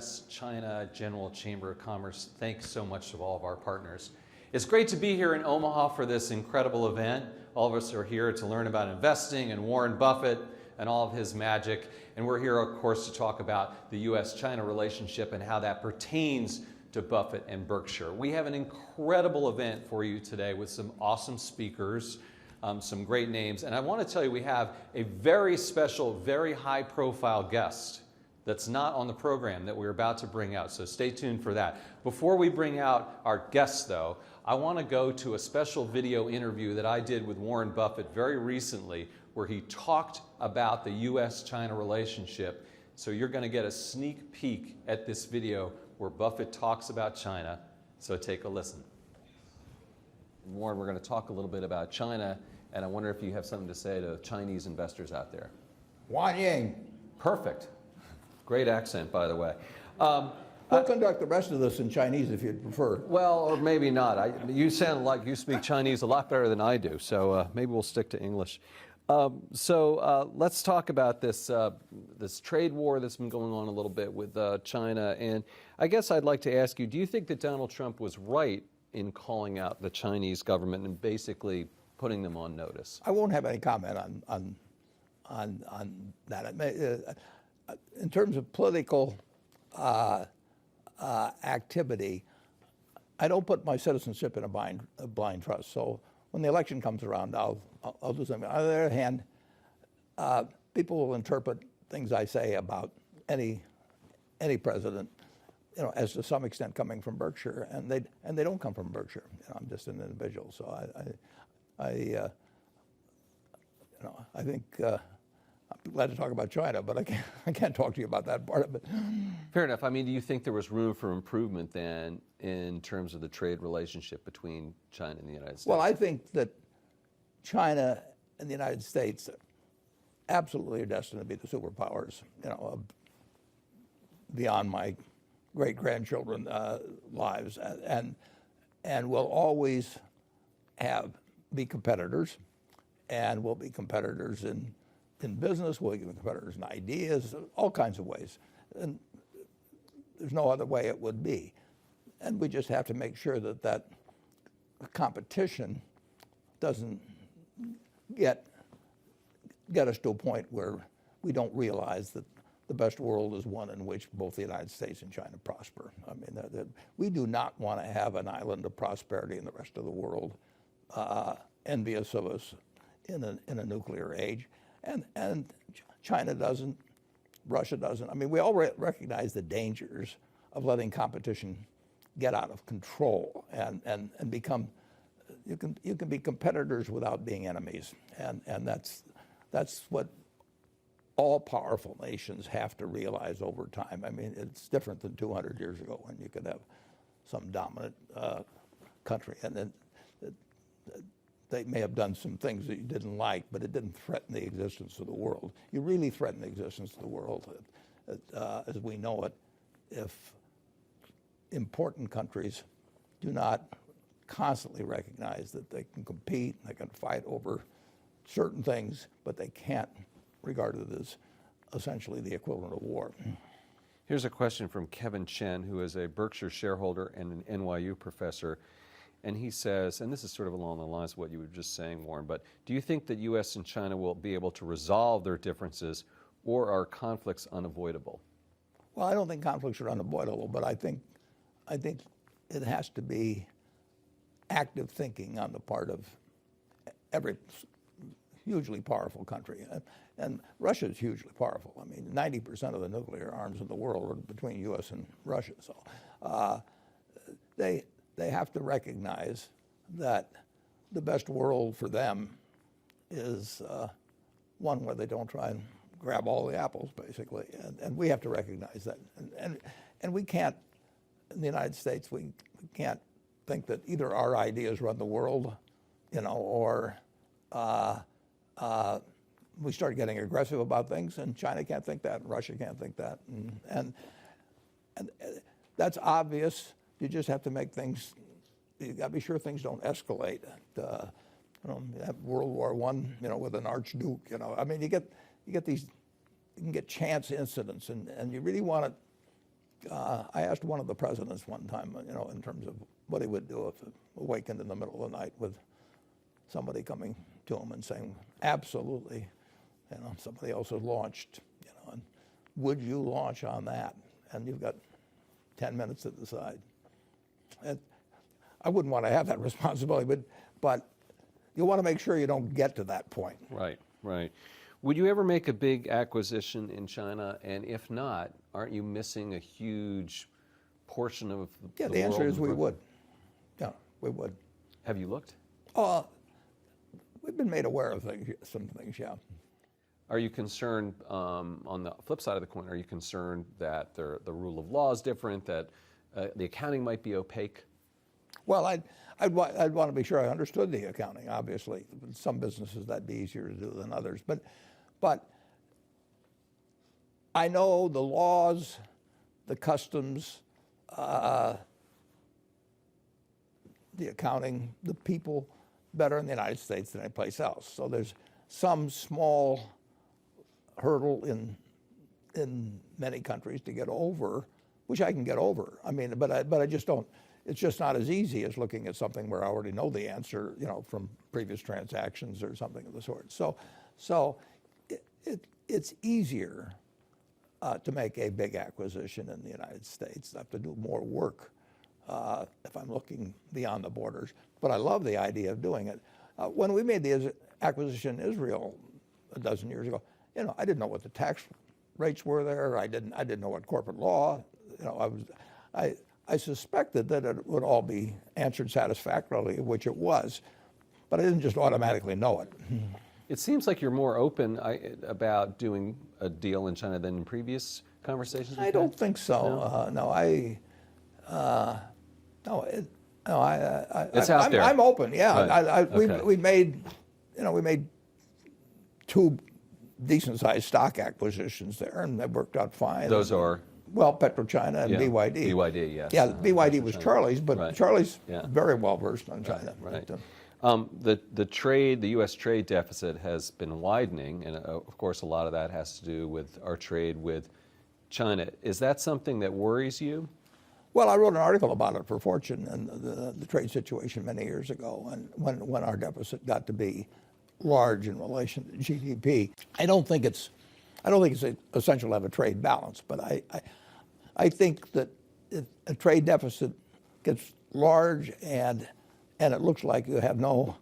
U.S.-China General Chamber of Commerce. Thanks so much to all of our partners. It's great to be here in Omaha for this incredible event. All of us are here to learn about investing and Warren Buffett and all of his magic. And we're here, of course, to talk about the U.S.-China relationship and how that pertains to Buffett and Berkshire. We have an incredible event for you today with some awesome speakers, some great names. And I want to tell you, we have a very special, very high-profile guest that's not on the program that we're about to bring out. So stay tuned for that. Before we bring out our guests, though, I want to go to a special video interview that I did with Warren Buffett very recently, where he talked about the U.S.-China relationship. So you're going to get a sneak peek at this video where Buffett talks about China. So take a listen. Warren, we're going to talk a little bit about China, and I wonder if you have something to say to Chinese investors out there. Wan Ying. Perfect. Great accent, by the way. We'll conduct the rest of this in Chinese if you'd prefer. Well, or maybe not. You sound like you speak Chinese a lot better than I do, so maybe we'll stick to English. Let's talk about this trade war that's been going on a little bit with China. And I guess I'd like to ask you, do you think that Donald Trump was right in calling out the Chinese government and basically putting them on notice? I won't have any comment on that. In terms of political activity, I don't put my citizenship in a blind trust. So when the election comes around, I'll do something. On the other hand, people will interpret things I say about any president, as to some extent coming from Berkshire, and they don't come from Berkshire. I'm just an individual, so I think. I'm glad to talk about China, but I can't talk to you about that part of it. Fair enough. I mean, do you think there was room for improvement then in terms of the trade relationship between China and the United States? Well, I think that China and the United States absolutely are destined to be the superpowers, beyond my great-grandchildren lives, and will always be competitors, and will be competitors in business, we'll be competitors in ideas, all kinds of ways. And there's no other way it would be. And we just have to make sure that competition doesn't get us to a point where we don't realize that the best world is one in which both the United States and China prosper. I mean, we do not want to have an island of prosperity in the rest of the world, envious of us in a nuclear age. And China doesn't, Russia doesn't. I mean, we all recognize the dangers of letting competition get out of control and become, you can be competitors without being enemies. And that's what all powerful nations have to realize over time. I mean, it's different than 200 years ago when you could have some dominant country, and then they may have done some things that you didn't like, but it didn't threaten the existence of the world. You really threaten the existence of the world, as we know it, if important countries do not constantly recognize that they can compete, they can fight over certain things, but they can't regard it as essentially the equivalent of war. Here's a question from Kevin Chen, who is a Berkshire shareholder and an NYU professor. And he says, and this is sort of along the lines of what you were just saying, Warren, but do you think that U.S. and China will be able to resolve their differences, or are conflicts unavoidable? Well, I don't think conflicts are unavoidable, but I think it has to be active thinking on the part of every hugely powerful country. And Russia is hugely powerful. I mean, 90% of the nuclear arms in the world are between U.S. and Russia. So they have to recognize that the best world for them is one where they don't try and grab all the apples, basically. And we have to recognize that. And we can't, in the United States, we can't think that either our ideas run the world, or we start getting aggressive about things, and China can't think that, and Russia can't think that. And that's obvious. You just have to make things, you got to be sure things don't escalate. You have World War I, with an archduke, I mean, you get these, you can get chance incidents, and you really want I asked one of the presidents one time, in terms of what he would do if awakened in the middle of the night with somebody coming to him and saying, absolutely, somebody else has launched, and would you launch on that? And you've got 10 minutes to decide. And I wouldn't want to have that responsibility, but you want to make sure you don't get to that point. Right, right. Would you ever make a big acquisition in China? And if not, aren't you missing a huge portion of the world? Yeah, the answer is we would. Yeah, we would. Have you looked? We've been made aware of some things, yeah. Are you concerned, on the flip side of the coin, are you concerned that the rule of law is different, that the accounting might be opaque? Well, I'd want to be sure I understood the accounting, obviously. Some businesses that'd be easier to do than others. But I know the laws, the customs, the accounting, the people better in the United States than any place else. So there's some small hurdle in many countries to get over, which I can get over. I mean, but I just don't. It's just not as easy as looking at something where I already know the answer, from previous transactions or something of the sort. So it's easier to make a big acquisition in the United States. I have to do more work if I'm looking beyond the borders. But I love the idea of doing it. When we made the acquisition in Israel a dozen years ago, I didn't know what the tax rates were there. I didn't know what corporate law. I suspected that it would all be answered satisfactorily, which it was, but I didn't just automatically know it. It seems like you're more open about doing a deal in China than in previous conversations. I don't think so. It's out there. I'm open. Yeah, Right. we made 2 decent-sized stock acquisitions there, and they worked out fine. Those are? Well, PetroChina and BYD. BYD, yes. Yeah, BYD was Charlie's, but Right. Charlie's Yeah. very well versed on China. Right. But, The U.S. trade deficit has been widening, and of course a lot of that has to do with our trade with China. Is that something that worries you? well, I wrote an article about it for Fortune and the trade situation many years ago, and when our deficit got to be large in relation to GDP. I don't think it's essential to have a trade balance, but I think that if a trade deficit gets large and it looks like you have no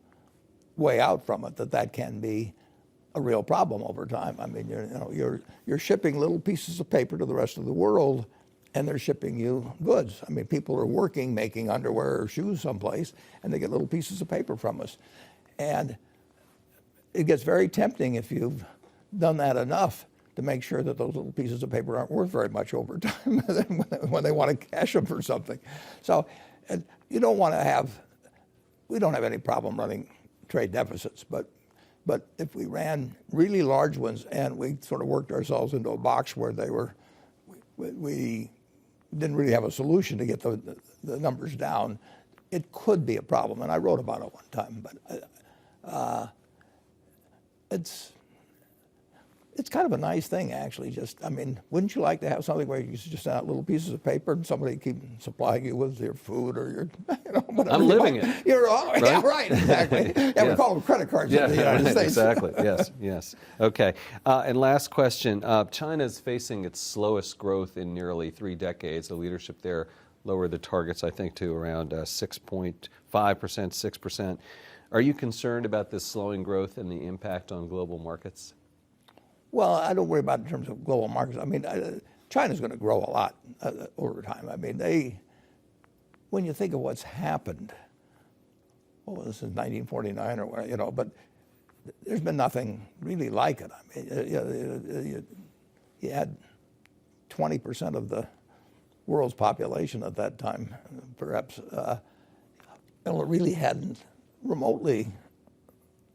way out from it, that can be a real problem over time. I mean, you're shipping little pieces of paper to the rest of the world, and they're shipping you goods. I mean, people are working, making underwear or shoes someplace, and they get little pieces of paper from us. And it gets very tempting if you've done that enough to make sure that those little pieces of paper aren't worth very much over time when they want to cash them for something. So you don't want to have, we don't have any problem running trade deficits, but if we ran really large ones and we sort of worked ourselves into a box where we didn't really have a solution to get the numbers down, it could be a problem. And I wrote about it one time, but it's kind of a nice thing, actually. I mean, wouldn't you like to have something where you just send out little pieces of paper and somebody keep supplying you with your food or your, whatever? I'm living it. Right? Yeah, right, exactly. Yeah, we call them credit cards in the United States. Exactly. Yes. Okay. And last question. China is facing its slowest growth in nearly 3 decades. The leadership there lowered the targets, I think, to around 6.5%, 6%. Are you concerned about this slowing growth and the impact on global markets? Well, I don't worry about it in terms of global markets. I mean, China's going to grow a lot over time. I mean, when you think of what's happened, well, this is 1949 or whatever, but there's been nothing really like it. I mean, you had 20% of the world's population at that time, perhaps, and it really hadn't remotely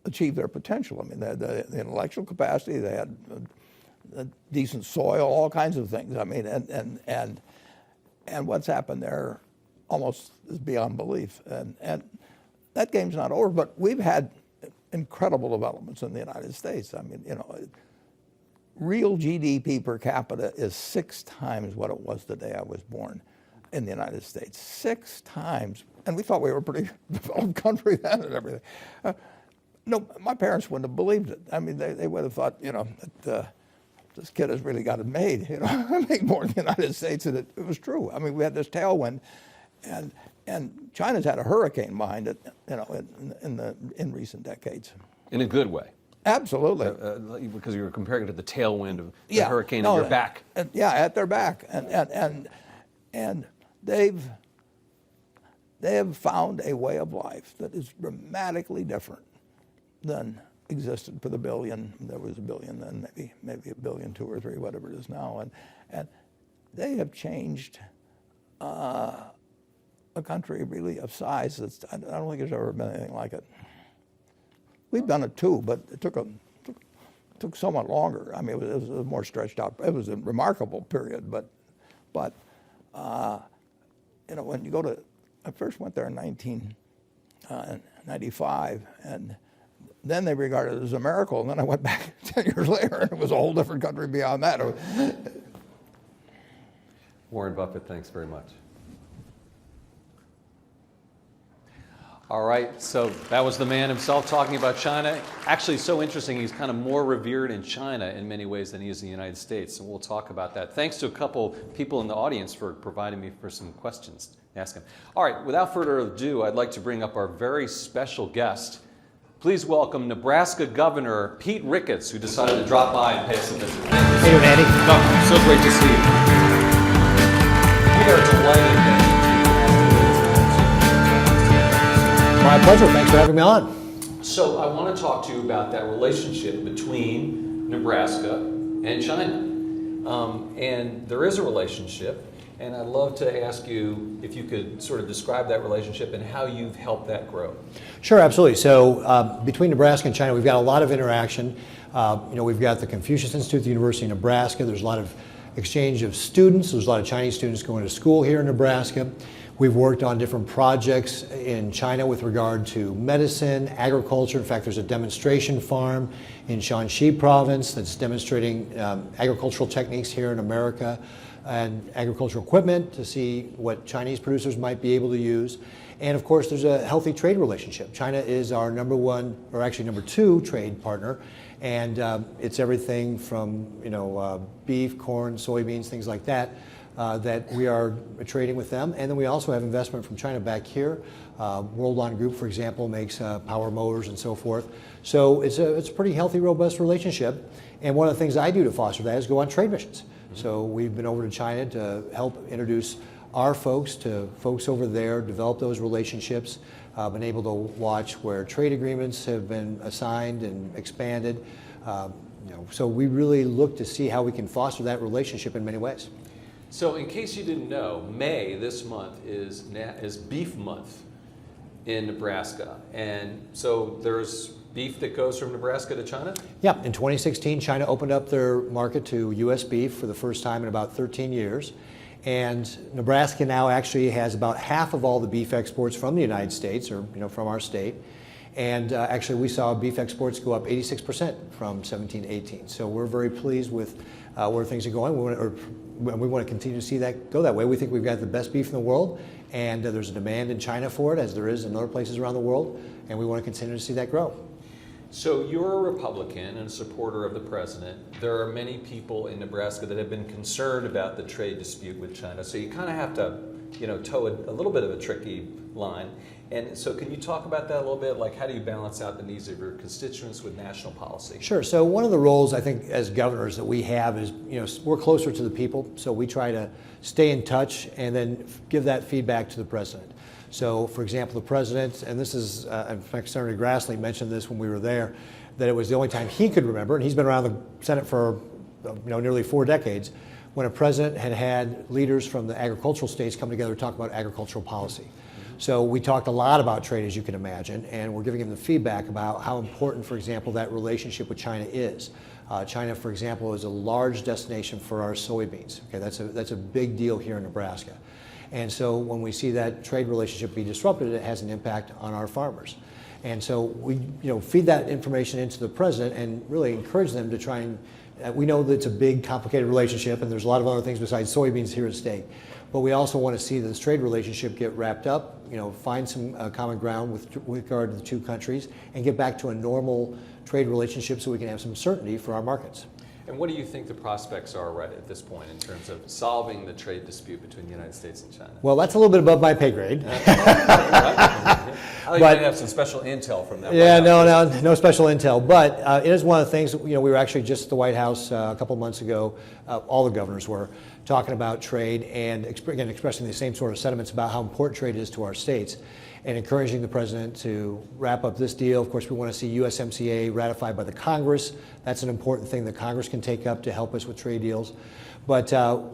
achieve their potential. I mean, they had the intellectual capacity, they had a decent soil, all kinds of things. I mean, and what's happened there almost is beyond belief. And that game's not over, but we've had incredible developments in the United States. I mean, real GDP per capita is 6 times what it was the day I was born in the United States. 6 times. And we thought we were a pretty developed country then and everything. No, my parents wouldn't have believed it. I mean, they would have thought, that this kid has really got it made. Make more in the United States, and it was true. I mean, we had this tailwind, and China's had a hurricane behind it, in recent decades. In a good way. Absolutely. Because you were comparing it to the tailwind of the hurricane at your back. At their back, and they've found a way of life that is dramatically different than existed for the billion. There was a billion then, maybe a billion, 2 or 3, whatever it is now, and they have changed a country really of size that's, I don't think there's ever been anything like it. We've done it too, but it took somewhat longer. I mean, it was more stretched out. It was a remarkable period, but when you go to, I first went there in 1995, and then they regarded it as a miracle, and then I went back 10 years later, and it was a whole different country beyond that. Warren Buffett, thanks very much. All right, so that was the man himself talking about China. Actually, so interesting, he's kind of more revered in China in many ways than he is in the United States, and we'll talk about that. Thanks to a couple people in the audience for providing me for some questions to ask him. All right, without further ado, I'd like to bring up our very special guest. Please welcome Nebraska Governor Pete Ricketts, who decided to drop by and pay us a visit. Hey, Andy. So great to see you. We are delighted that My pleasure. Thanks for having me on. So I want to talk to you about that relationship between Nebraska and China. And there is a relationship, and I'd love to ask you if you could sort of describe that relationship and how you've helped that grow. Sure, absolutely. So between Nebraska and China, we've got a lot of interaction. We've got the Confucius Institute at the University of Nebraska. There's a lot of exchange of students. There's a lot of Chinese students going to school here in Nebraska. We've worked on different projects in China with regard to medicine, agriculture. In fact, there's a demonstration farm in Shanxi province that's demonstrating agricultural techniques here in America and agricultural equipment to see what Chinese producers might be able to use. And of course, there's a healthy trade relationship. China is our number 1, or actually number 2 trade partner. And it's everything from beef, corn, soybeans, things like that. That we are trading with them. And then we also have investment from China back here. Worldline Group, for example, makes power motors and so forth. So it's a pretty healthy, robust relationship. And one of the things I do to foster that is go on trade missions. Mm-hmm. So we've been over to China to help introduce our folks to folks over there, develop those relationships, been able to watch where trade agreements have been assigned and expanded. So we really look to see how we can foster that relationship in many ways. So in case you didn't know, May this month is beef month in Nebraska. And so there's beef that goes from Nebraska to China? Yeah, in 2016, China opened up their market to U.S. beef for the first time in about 13 years. And Nebraska now actually has about half of all the beef exports from the United States, or from our state. And actually we saw beef exports go up 86% from 17 to 18. So we're very pleased with where things are going. We want to continue to see that go that way. We think we've got the best beef in the world, and there's a demand in China for it, as there is in other places around the world, and we want to continue to see that grow. So you're a Republican and a supporter of the president. There are many people in Nebraska that have been concerned about the trade dispute with China. So you kind of have to, toe a little bit of a tricky line. And so can you talk about that a little bit? Like, how do you balance out the needs of your constituents with national policy? Sure. So one of the roles, I think, as governors that we have is, we're closer to the people. So we try to stay in touch and then give that feedback to the president. So, for example, the president, and this is, in fact, Senator Grassley mentioned this when we were there, that it was the only time he could remember, and he's been around the Senate for nearly 4 decades, when a president had leaders from the agricultural states come together to talk about agricultural policy. So we talked a lot about trade, as you can imagine, and we're giving him the feedback about how important, for example, that relationship with China is. China, for example, is a large destination for our soybeans. Okay, that's a big deal here in Nebraska. And so when we see that trade relationship be disrupted, it has an impact on our farmers. And so we feed that information into the president and really encourage them to try and We know that it's a big, complicated relationship, and there's a lot of other things besides soybeans here at stake. But we also want to see this trade relationship get wrapped up, find some common ground with regard to the two countries, and get back to a normal trade relationship so we can have some certainty for our markets. And what do you think the prospects are right at this point in terms of solving the trade dispute between the United States and China? Well, that's a little bit above my pay grade. I think you might have some special intel from that. Yeah, no special intel. But it is one of the things, we were actually just at the White House a couple months ago, all the governors were talking about trade and again, expressing the same sort of sentiments about how important trade is to our states and encouraging the president to wrap up this deal. Of course, we want to see USMCA ratified by the Congress. That's an important thing that Congress can take up to help us with trade deals. But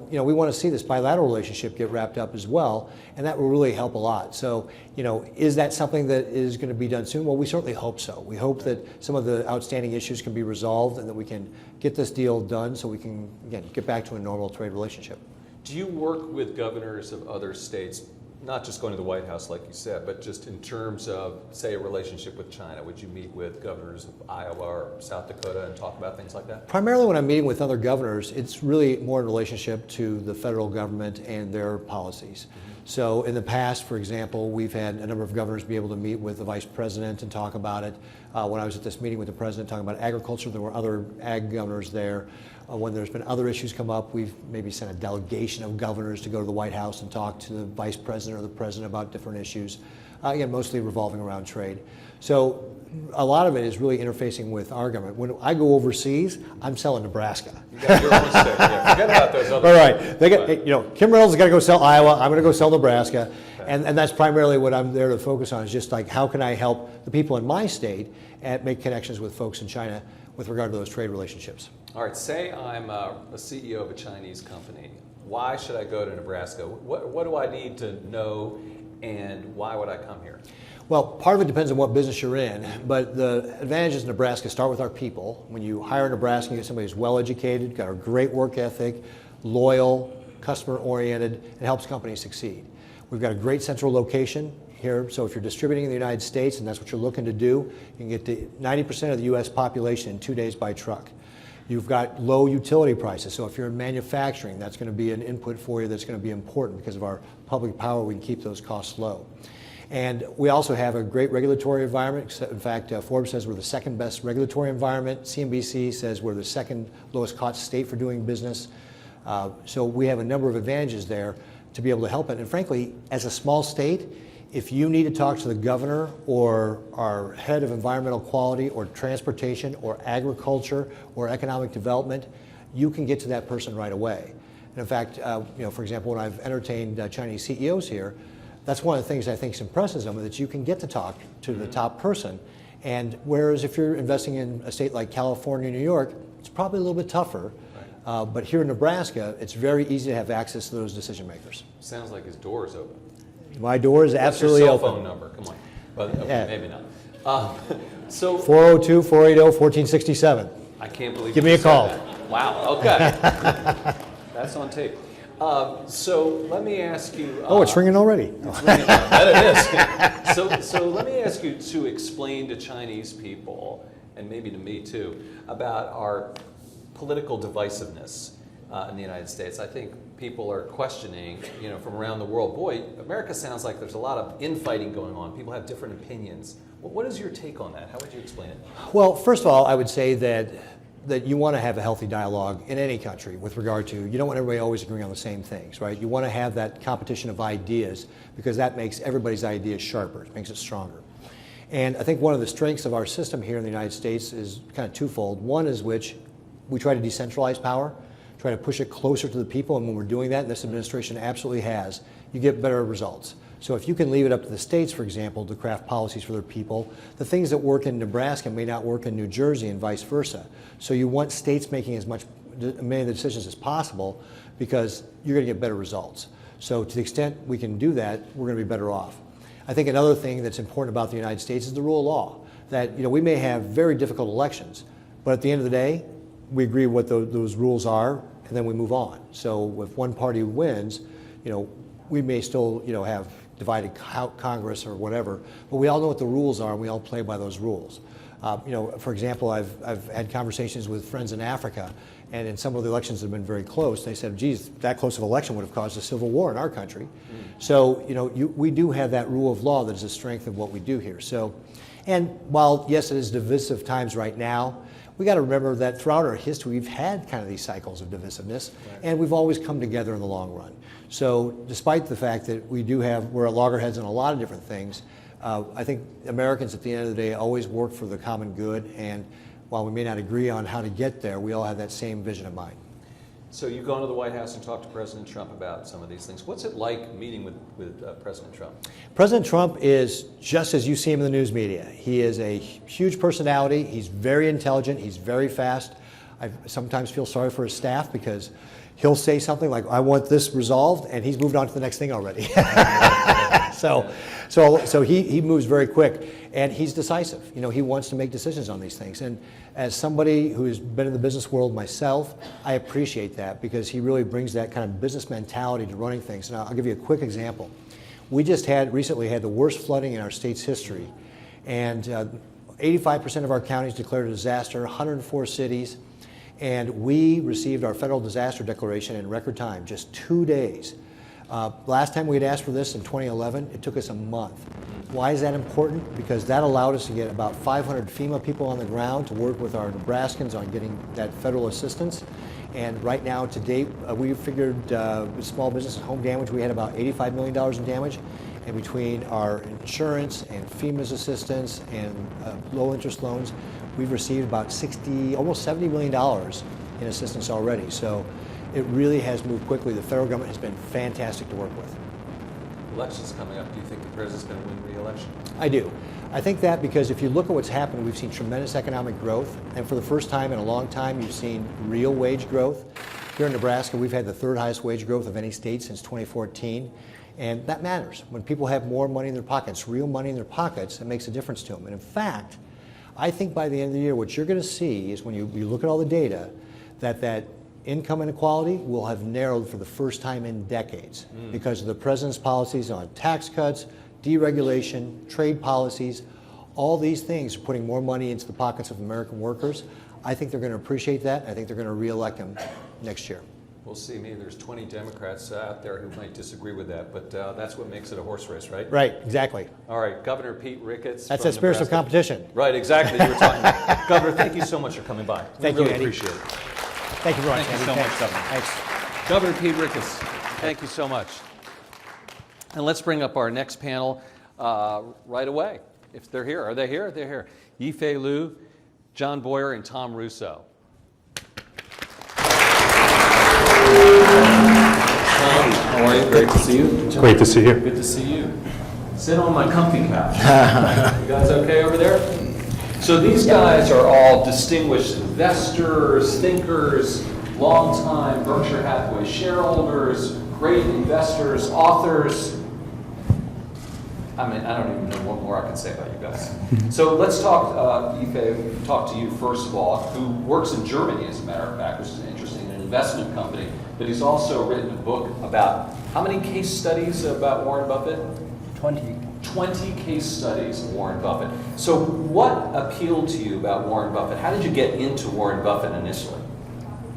we want to see this bilateral relationship get wrapped up as well, and that will really help a lot. So, is that something that is going to be done soon? Well, we certainly hope so. We hope that some of the outstanding issues can be resolved and that we can get this deal done so we can, again, get back to a normal trade relationship. Do you work with governors of other states, not just going to the White House like you said, but just in terms of, say, a relationship with China? Would you meet with governors of Iowa or South Dakota and talk about things like that? Primarily when I'm meeting with other governors, it's really more in relationship to the federal government and their policies. So in the past, for example, we've had a number of governors be able to meet with the vice president and talk about it. When I was at this meeting with the president talking about agriculture, there were other ag governors there. When there's been other issues come up, we've maybe sent a delegation of governors to go to the White House and talk to the vice president or the president about different issues, again, mostly revolving around trade. So a lot of it is really interfacing with our government. When I go overseas, I'm selling Nebraska. You got your own state. Yeah, forget about those other All right. They got, Kim Reynolds has got to go sell Iowa. I'm going to go sell Nebraska. Okay. And that's primarily what I'm there to focus on, is just like, how can I help the people in my state and make connections with folks in China with regard to those trade relationships. All right, say I'm a CEO of a Chinese company. Why should I go to Nebraska? What do I need to know, and why would I come here? Well, part of it depends on what business you're in, but the advantages in Nebraska start with our people. When you hire in Nebraska, you get somebody who's well-educated, got a great work ethic, loyal, customer-oriented, and helps companies succeed. We've got a great central location here, so if you're distributing in the United States and that's what you're looking to do, you can get to 90% of the U.S. population in 2 days by truck. You've got low utility prices, so if you're in manufacturing, that's going to be an input for you that's going to be important because of our public power. We can keep those costs low. And we also have a great regulatory environment. In fact, Forbes says we're the second best regulatory environment. CNBC says we're the second lowest cost state for doing business. So we have a number of advantages there to be able to help it. And frankly, as a small state, if you need to talk to the governor or our head of environmental quality or transportation or agriculture or economic development, you can get to that person right away. And in fact, for example, when I've entertained Chinese CEOs here, that's one of the things I think impresses them, that you can get to talk to the top person. And whereas if you're investing in a state like California, New York, it's probably a little bit tougher. Right. But here in Nebraska, it's very easy to have access to those decision makers. Sounds like his door is open. My door is absolutely open. open. Cell phone number, come on. But okay, yeah. Maybe not. So 402-480-1467. I can't believe. Give me a call. That. Wow. Okay. That's on tape. So let me ask you. Oh, it's ringing already. It's ringing. That it is. So let me ask you to explain to Chinese people, and maybe to me too, about our political divisiveness in the United States. I think people are questioning, from around the world, boy, America sounds like there's a lot of infighting going on. People have different opinions. What is your take on that? How would you explain it? Well, first of all, I would say that you want to have a healthy dialogue in any country with regard to, you don't want everybody always agreeing on the same things, right? You want to have that competition of ideas because that makes everybody's ideas sharper, it makes it stronger. And I think one of the strengths of our system here in the United States is kind of twofold. One is which we try to decentralize power, try to push it closer to the people, and when we're doing that, and this administration absolutely has, you get better results. So if you can leave it up to the states, for example, to craft policies for their people, the things that work in Nebraska may not work in New Jersey and vice versa. So you want states making many of the decisions as possible because you're going to get better results. So to the extent we can do that, we're going to be better off. I think another thing that's important about the United States is the rule of law. That we may have very difficult elections, but at the end of the day, we agree what those rules are, and then we move on. So if one party wins, we may still have divided Congress or whatever, but we all know what the rules are, and we all play by those rules. For example, I've had conversations with friends in Africa, and in some of the elections that have been very close, they said, geez, that close of election would have caused a civil war in our country. So, we do have that rule of law that is the strength of what we do here. So, and while, yes, it is divisive times right now, we got to remember that throughout our history, we've had kind of these cycles of divisiveness, and we've always come together in the long run. So despite the fact that we're at loggerheads on a lot of different things, I think Americans at the end of the day always work for the common good, and while we may not agree on how to get there, we all have that same vision in mind. So you've gone to the White House and talked to President Trump about some of these things. What's it like meeting with President Trump? President Trump is just as you see him in the news media. He is a huge personality. He's very intelligent. He's very fast. I sometimes feel sorry for his staff because he'll say something like, I want this resolved, and he's moved on to the next thing already. So he moves very quick, and he's decisive. He wants to make decisions on these things. And as somebody who has been in the business world myself, I appreciate that because he really brings that kind of business mentality to running things. And I'll give you a quick example. We just recently had the worst flooding in our state's history, and 85% of our counties declared a disaster, 104 cities, and we received our federal disaster declaration in record time, just 2 days. Last time we had asked for this in 2011, it took us a month. Why is that important? Because that allowed us to get about 500 FEMA people on the ground to work with our Nebraskans on getting that federal assistance. And right now, to date, we figured with small business and home damage, we had about $85 million in damage. And between our insurance and FEMA's assistance and low interest loans, we've received about almost $70 million in assistance already. So it really has moved quickly. The federal government has been fantastic to work with. Election's coming up. Do you think the president's going to win re-election? I do. I think that because if you look at what's happened, we've seen tremendous economic growth, and for the first time in a long time, you've seen real wage growth. Here in Nebraska, we've had the third highest wage growth of any state since 2014, and that matters. When people have more money in their pockets, real money in their pockets, it makes a difference to them. And in fact, I think by the end of the year, what you're going to see is when you look at all the data, that income inequality will have narrowed for the first time in decades because of the president's policies on tax cuts, deregulation, trade policies. All these things are putting more money into the pockets of American workers. I think they're going to appreciate that. I think they're going to re-elect him next year. We'll see. Maybe there's 20 Democrats out there who might disagree with that, but that's what makes it a horse race, right? Right, exactly. All right, Governor Pete Ricketts. That's that spirit of competition. Right, exactly. You were talking about. Governor, thank you so much for coming by. Thank you, you, really Andy. Appreciate it. Thank you very much, Thank you Andy. so much, Governor. Thanks. Governor Pete Ricketts, thank you so much. And let's bring up our next panel right away. If they're here. Are they here? They're here. Yifei Liu, John Boyer, and Tom Russo. Tom, how are you? Great to see you. Great to see you. Good to see you. Sit on my comfy couch. You guys okay over there? So these guys are all distinguished investors, thinkers, longtime Berkshire Hathaway shareholders, great investors, authors. I mean, I don't even know what more I can say about you guys. So let's talk, Yifei, talk to you first of all, who works in Germany, as a matter of fact, which is interesting, an investment company. But he's also written a book about, how many case studies about Warren Buffett? 20 case studies of Warren Buffett. So what appealed to you about Warren Buffett? How did you get into Warren Buffett initially?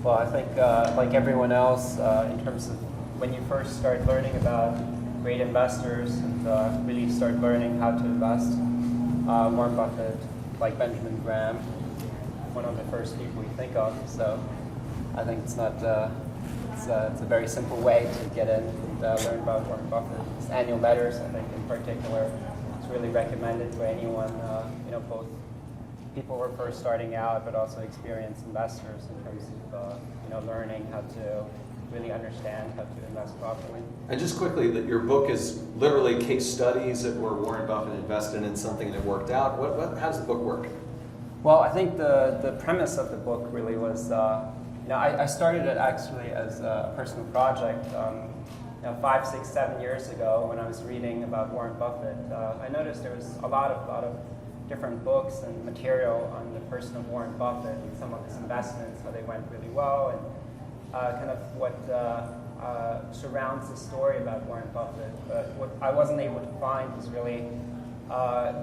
Well, I think like everyone else, in terms of when you first start learning about great investors and really start learning how to invest, Warren Buffett, like Benjamin Graham, one of the first people you think of. So I think it's not it's a very simple way to get in and learn about Warren Buffett. His annual letters, I think, in particular, it's really recommended for anyone, both people who are first starting out, but also experienced investors in terms of, learning how to really understand how to invest properly. And just quickly, that your book is literally case studies where Warren Buffett invested in something that worked out. How does the book work? Well, I think the premise of the book really was, I started it actually as a personal project. 5, 6, 7 years ago, when I was reading about Warren Buffett, I noticed there was a lot of different books and material on the person of Warren Buffett and some of his investments, how they went really well, and kind of what surrounds the story about Warren Buffett. But what I wasn't able to find was really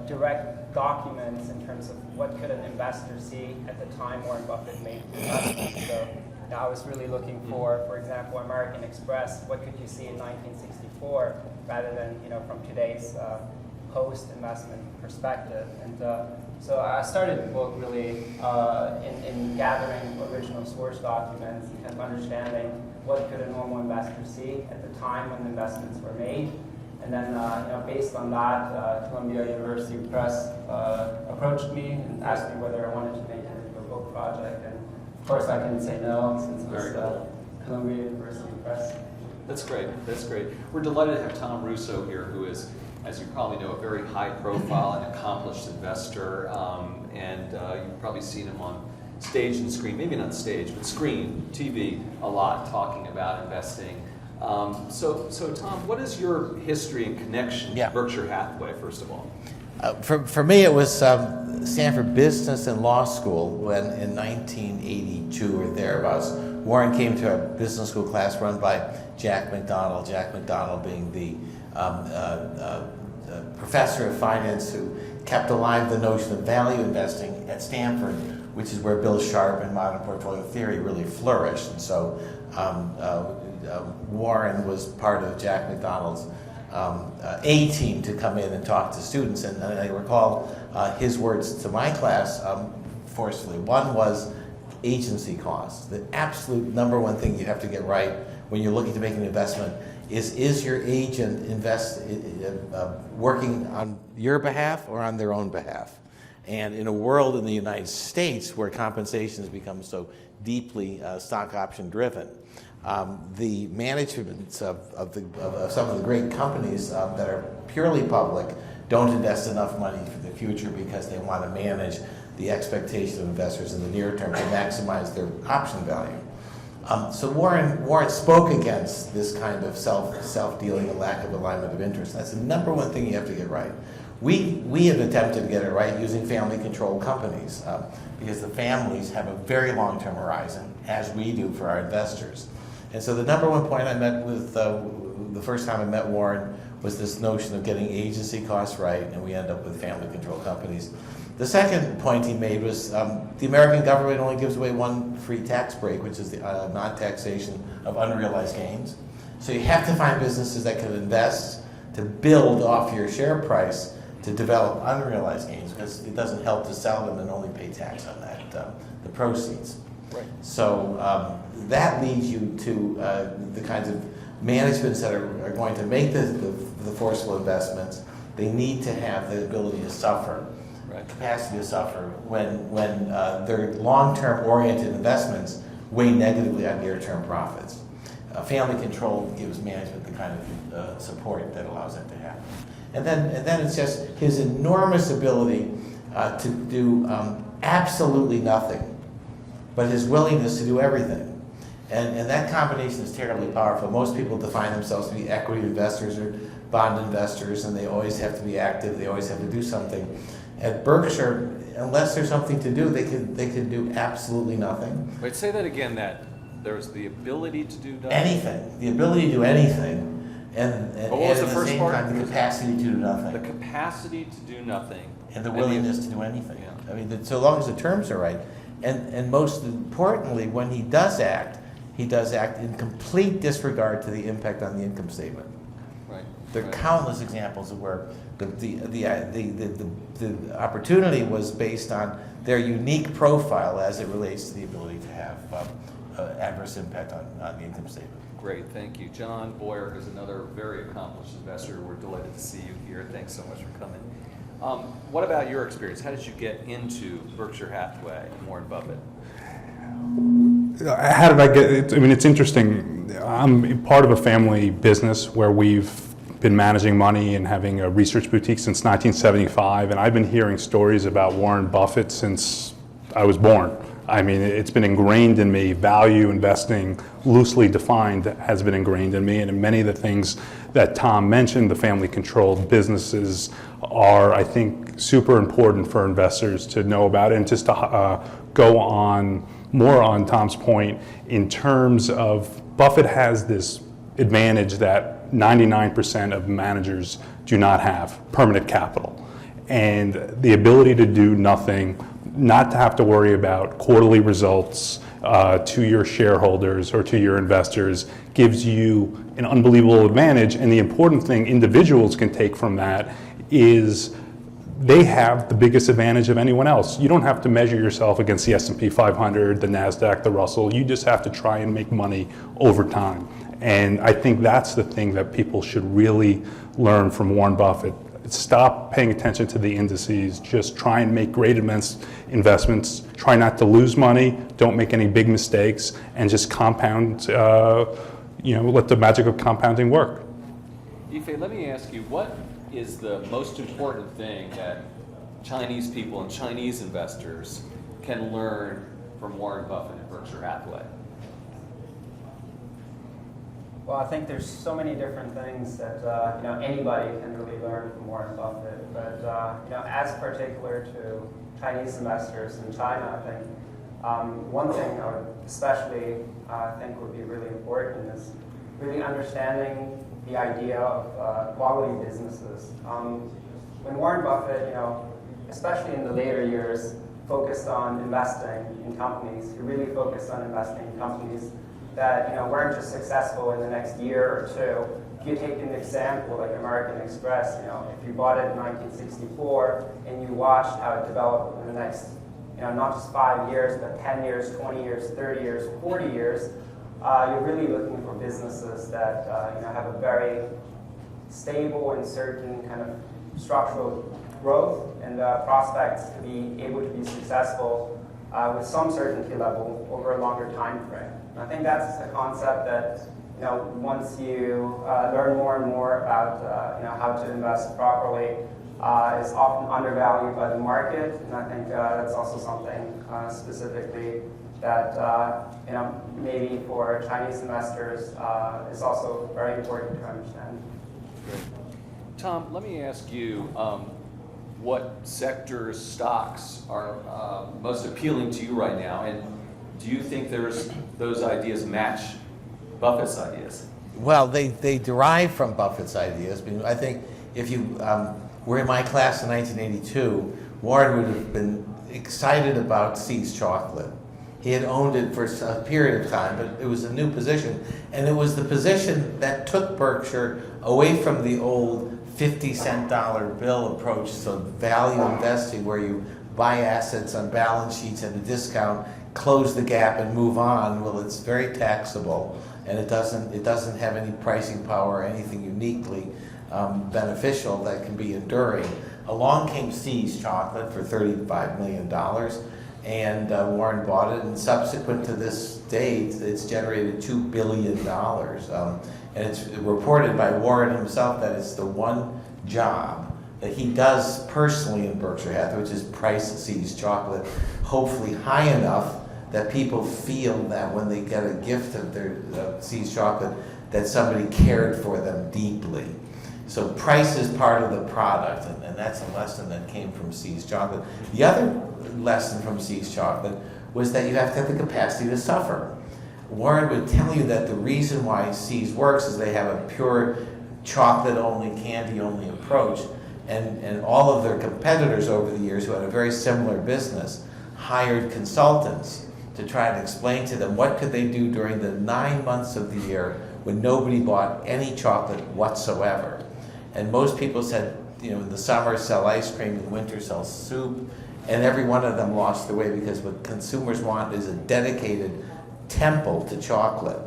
direct documents in terms of what could an investor see at the time Warren Buffett made the investment. So I was really looking for example, American Express. What could you see in 1964 rather than from today's post-investment perspective? And so I started the book really in gathering original source documents and kind of understanding what could a normal investor see at the time when the investments were made. And then, based on that, Columbia University Press approached me and asked me whether I wanted to make it into a book project. And of course, I couldn't say no since it was Columbia University Press. That's great. That's great. We're delighted to have Tom Russo here, who is, as you probably know, a very high-profile and accomplished investor. And you've probably seen him on stage and screen, maybe not stage, but screen, TV, a lot, talking about investing. So Tom, what is your history and connection to Berkshire Hathaway, first of all? For me, it was Stanford Business and Law School when, in 1982 or thereabouts, Warren came to our business school class run by Jack McDonald. Jack McDonald being the professor of finance who kept alive the notion of value investing at Stanford, which is where Bill Sharp and modern portfolio theory really flourished. And so Warren was part of Jack McDonald's A-team to come in and talk to students. And I recall his words to my class forcefully. One was agency costs. The absolute number one thing you have to get right when you're looking to make an investment is your agent working on your behalf or on their own behalf? And in a world in the United States where compensation has become so deeply stock option driven, the management of some of the great companies that are purely public don't invest enough money for the future because they want to manage the expectation of investors in the near term to maximize their option value. So Warren spoke against this kind of self-dealing and lack of alignment of interest. That's the number one thing you have to get right. We have attempted to get it right using family-controlled companies because the families have a very long-term horizon, as we do for our investors. And so the number one point I met with, the first time I met Warren, was this notion of getting agency costs right, and we end up with family-controlled companies. The second point he made was the American government only gives away one free tax break, which is the non-taxation of unrealized gains. So you have to find businesses that can invest to build off your share price to develop unrealized gains, because it doesn't help to sell them and only pay tax on that, the proceeds. Right. So that leads you to the kinds of managements that are going to make the forceful investments. They need to have the ability to suffer, capacity to suffer when their long-term oriented investments weigh negatively on near-term profits. Family control gives management the kind of support that allows that to happen. And then it's just his enormous ability to do absolutely nothing, but his willingness to do everything. And that combination is terribly powerful. Most people define themselves to be equity investors or bond investors, and they always have to be active, they always have to do something. At Berkshire, unless there's something to do, they can do absolutely nothing. Wait, say that again, that there's the ability to do nothing? Anything. The ability to do anything. And But what was at the the first same part? time, the capacity to do nothing. The capacity to do nothing. And the willingness to do anything. Yeah. I mean, so long as the terms are right. And most importantly, when he does act in complete disregard to the impact on the income statement. Right. There are countless examples of where the opportunity was based on their unique profile as it relates to the ability to have adverse impact on the income statement. Great, thank you. John Boyer is another very accomplished investor. We're delighted to see you here. Thanks so much for coming. What about your experience? How did you get into Berkshire Hathaway and Warren Buffett? How did I get it? I mean, it's interesting. I'm part of a family business where we've been managing money and having a research boutique since 1975, and I've been hearing stories about Warren Buffett since I was born. I mean, it's been ingrained in me. Value investing, loosely defined, has been ingrained in me, and in many of the things that Tom mentioned, the family-controlled businesses are, I think, super important for investors to know about. And just to go on more on Tom's point, in terms of Buffett has this advantage that 99% of managers do not have: permanent capital. And the ability to do nothing, not to have to worry about quarterly results to your shareholders or to your investors, gives you an unbelievable advantage. And the important thing individuals can take from that is they have the biggest advantage of anyone else. You don't have to measure yourself against the S&P 500, the NASDAQ, the Russell. You just have to try and make money over time. And I think that's the thing that people should really learn from Warren Buffett. Stop paying attention to the indices. Just try and make great investments. Try not to lose money. Don't make any big mistakes, and just compound. Let the magic of compounding work. Yifei, let me ask you, what is the most important thing that Chinese people and Chinese investors can learn from Warren Buffett and Berkshire Hathaway? Well, I think there's so many different things that anybody can really learn from Warren Buffett. But as particular to Chinese investors in China, I think one thing I would especially think would be really important is really understanding the idea of quality businesses. When Warren Buffett, especially in the later years, focused on investing in companies, he really focused on investing in companies that weren't just successful in the next year or two. If you take an example like American Express, if you bought it in 1964 and you watched how it developed in the next, not just 5 years, but 10 years, 20 years, 30 years, 40 years, you're really looking for businesses that have a very stable and certain kind of structural growth and prospects to be able to be successful with some certainty level over a longer time frame. And I think that's a concept that once you learn more and more about how to invest properly, is often undervalued by the market. And I think that's also something specifically that maybe for Chinese investors is also very important to understand. Great. Tom, let me ask you, what sectors, stocks are most appealing to you right now, and do you think those ideas match Buffett's ideas? Well, they derive from Buffett's ideas. I think if you were in my class in 1982, Warren would have been excited about See's chocolate. He had owned it for a period of time, but it was a new position. And it was the position that took Berkshire away from the old 50-cent dollar bill approach to value investing, where you buy assets on balance sheets at a discount, close the gap, and move on. Well, it's very taxable, and it doesn't have any pricing power or anything uniquely beneficial that can be enduring. Along came See's chocolate for $35 million, and Warren bought it, and subsequent to this date, it's generated $2 billion. And it's reported by Warren himself that it's the one job that he does personally in Berkshire Hathaway, which is price See's chocolate, hopefully high enough that people feel that when they get a gift of their See's chocolate, that somebody cared for them deeply. So price is part of the product, and that's a lesson that came from See's chocolate. The other lesson from See's chocolate was that you have to have the capacity to suffer. Warren would tell you that the reason why See's works is they have a pure chocolate-only, candy-only approach, and all of their competitors over the years who had a very similar business hired consultants to try and explain to them what could they do during the 9 months of the year when nobody bought any chocolate whatsoever. And most people said, in the summer sell ice cream, in the winter sell soup, and every one of them lost their way, because what consumers want is a dedicated temple to chocolate,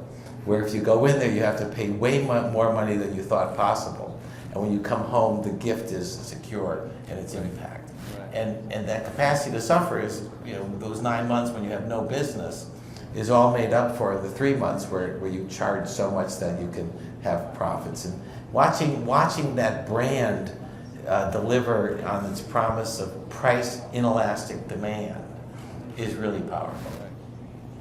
where if you go in there, you have to pay way more money than you thought possible. And when you come home, the gift is secure and its impact. Right. And that capacity to suffer is, those 9 months when you have no business is all made up for in the 3 months where you charge so much that you can have profits. And watching that brand deliver on its promise of price inelastic demand is really powerful.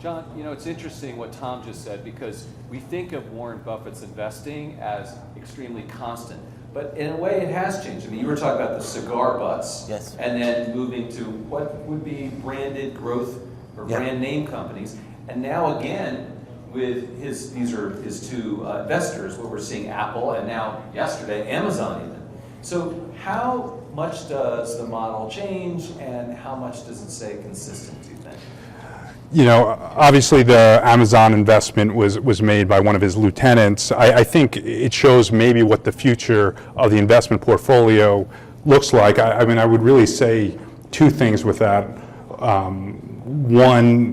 John, it's interesting what Tom just said, because we think of Warren Buffett's investing as extremely constant, but in a way it has changed. I mean, you were talking about the cigar butts, yes, and then moving to what would be branded growth or brand name companies, and now again with these are his two investors, where we're seeing Apple, and now yesterday Amazon even. So how much does the model change, and how much does it stay consistent, do you think? You know, obviously the Amazon investment was made by one of his lieutenants. I think it shows maybe what the future of the investment portfolio looks like. I mean, I would really say two things with that. One,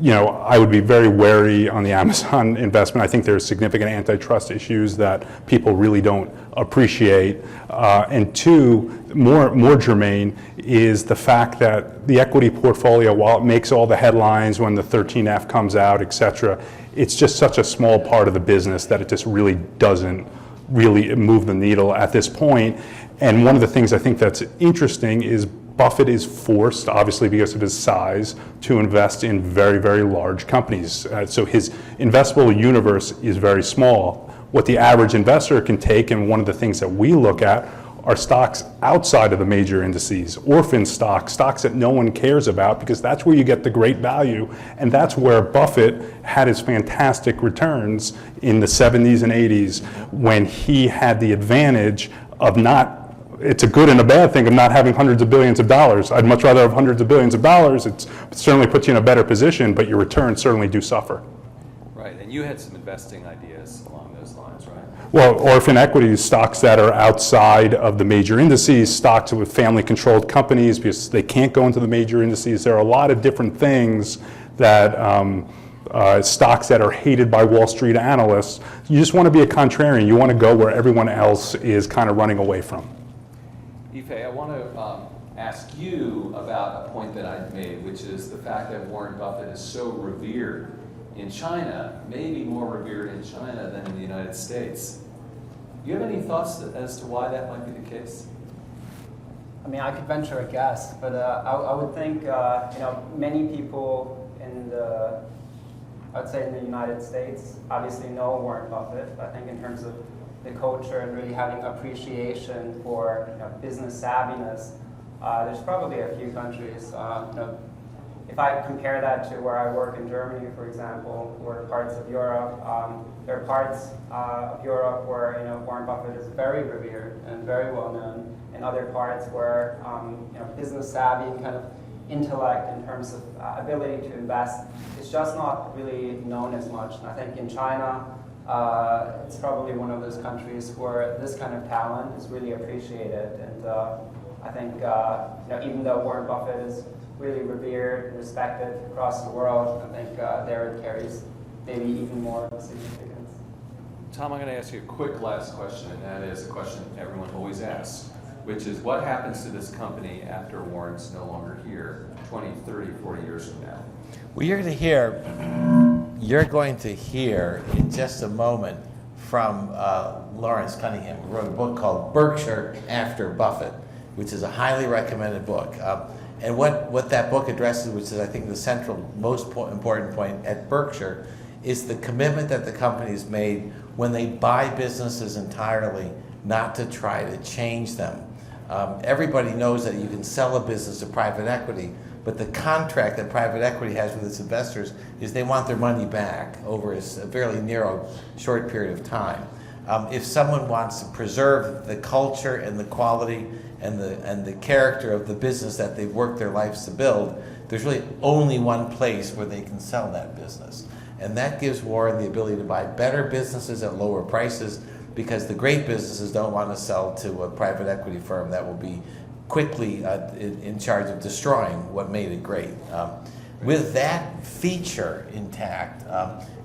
you know, I would be very wary on the Amazon investment. I think there's significant antitrust issues that people really don't appreciate. And two, more germane, is the fact that the equity portfolio, while it makes all the headlines when the 13F comes out, et cetera, it's just such a small part of the business that it just really doesn't really move the needle at this point. And one of the things I think that's interesting is Buffett is forced, obviously because of his size, to invest in very, very large companies. So his investable universe is very small. What the average investor can take, and one of the things that we look at, are stocks outside of the major indices, orphan stocks, stocks that no one cares about, because that's where you get the great value. And that's where Buffett had his fantastic returns in the 70s and 80s, when he had the advantage of not, it's a good and a bad thing, of not having hundreds of billions of dollars. I'd much rather have hundreds of billions of dollars. It certainly puts you in a better position, but your returns certainly do suffer. Right, and you had some investing ideas along those lines, right? Well, orphan equities, stocks that are outside of the major indices, stocks with family-controlled companies because they can't go into the major indices. There are a lot of different things that stocks that are hated by Wall Street analysts. You just want to be a contrarian. You want to go where everyone else is kind of running away from. Ife, I want to ask you about a point that I made, which is the fact that Warren Buffett is so revered in China, maybe more revered in China than in the United States. Do you have any thoughts as to why that might be the case? I mean, I could venture a guess, but I would think, you know, many people in the, I'd say in the United States, obviously know Warren Buffett. I think in terms of the culture and really having appreciation for, you know, business savviness, there's probably a few countries. You know, if I compare that to where I work in Germany, for example, or parts of Europe, there are parts of Europe where, you know, Warren Buffett is very revered and very well known, and other parts where, you know, business savvy and kind of intellect in terms of ability to invest is just not really known as much. And I think in China, it's probably one of those countries where this kind of talent is really appreciated. And I think, you know, even though Warren Buffett is really revered and respected across the world, I think there it carries maybe even more significance. Tom, I'm going to ask you a quick last question, and that is a question everyone always asks, which is what happens to this company after Warren's no longer here 20, 30, 40 years from now? Well, you're going to hear in just a moment from Lawrence Cunningham, who wrote a book called Berkshire After Buffett, which is a highly recommended book. And what that book addresses, which is I think the central, most important point at Berkshire, is the commitment that the company's made when they buy businesses entirely, not to try to change them. Everybody knows that you can sell a business to private equity, but the contract that private equity has with its investors is they want their money back over a fairly narrow, short period of time. If someone wants to preserve the culture and the quality and the character of the business that they've worked their lives to build, there's really only one place where they can sell that business. And that gives Warren the ability to buy better businesses at lower prices, because the great businesses don't want to sell to a private equity firm that will be quickly in charge of destroying what made it great. With that feature intact,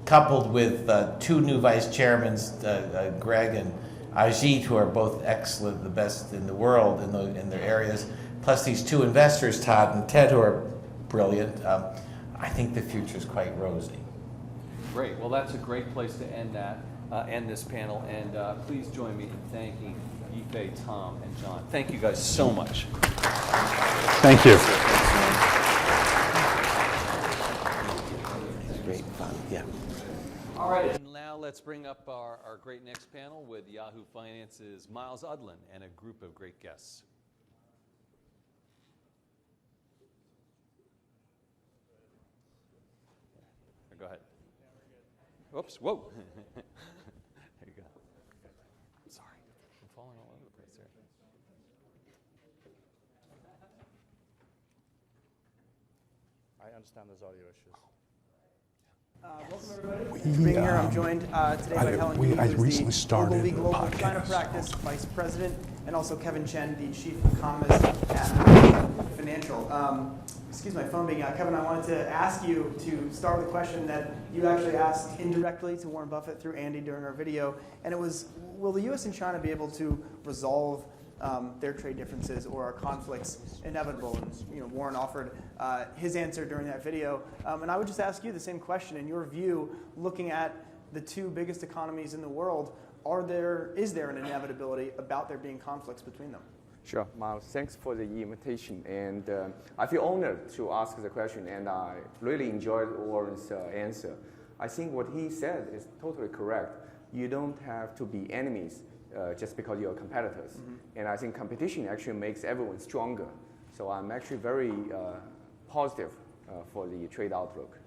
coupled with two new vice chairmen, Greg and Ajit, who are both excellent, the best in the world in their areas, plus these two investors, Todd and Ted, who are brilliant, I think the future is quite rosy. Great. Well, that's a great place to end this panel. And please join me in thanking Ife, Tom, and John. Thank you guys so much. Thank you. It's great fun, yeah. All right, and now let's bring up our great next panel with Yahoo Finance's Miles Udlin and a group of great guests. Go ahead. Oops, whoa. There you go. Sorry, I'm falling all over the place here. I understand there's audio issues. Welcome everybody. Thanks for being here. I'm joined today by Helen Yu, who's the Global Legal China Practice Vice President, and also Kevin Chen, the Chief Economist at Financial. Excuse my phone being out. Kevin, I wanted to ask you to start with a question that you actually asked indirectly to Warren Buffett through Andy during our video, and it was, will the U.S. and China be able to resolve their trade differences, or are conflicts inevitable? And Warren offered his answer during that video. And I would just ask you the same question. In your view, looking at the two biggest economies in the world, is there an inevitability about there being conflicts between them? Sure, Miles. Thanks for the invitation. And I feel honored to ask the question, and I really enjoyed Warren's answer. I think what he said is totally correct. You don't have to be enemies just because you're competitors. Mm-hmm. And I think competition actually makes everyone stronger. So I'm actually very positive for the trade outlook.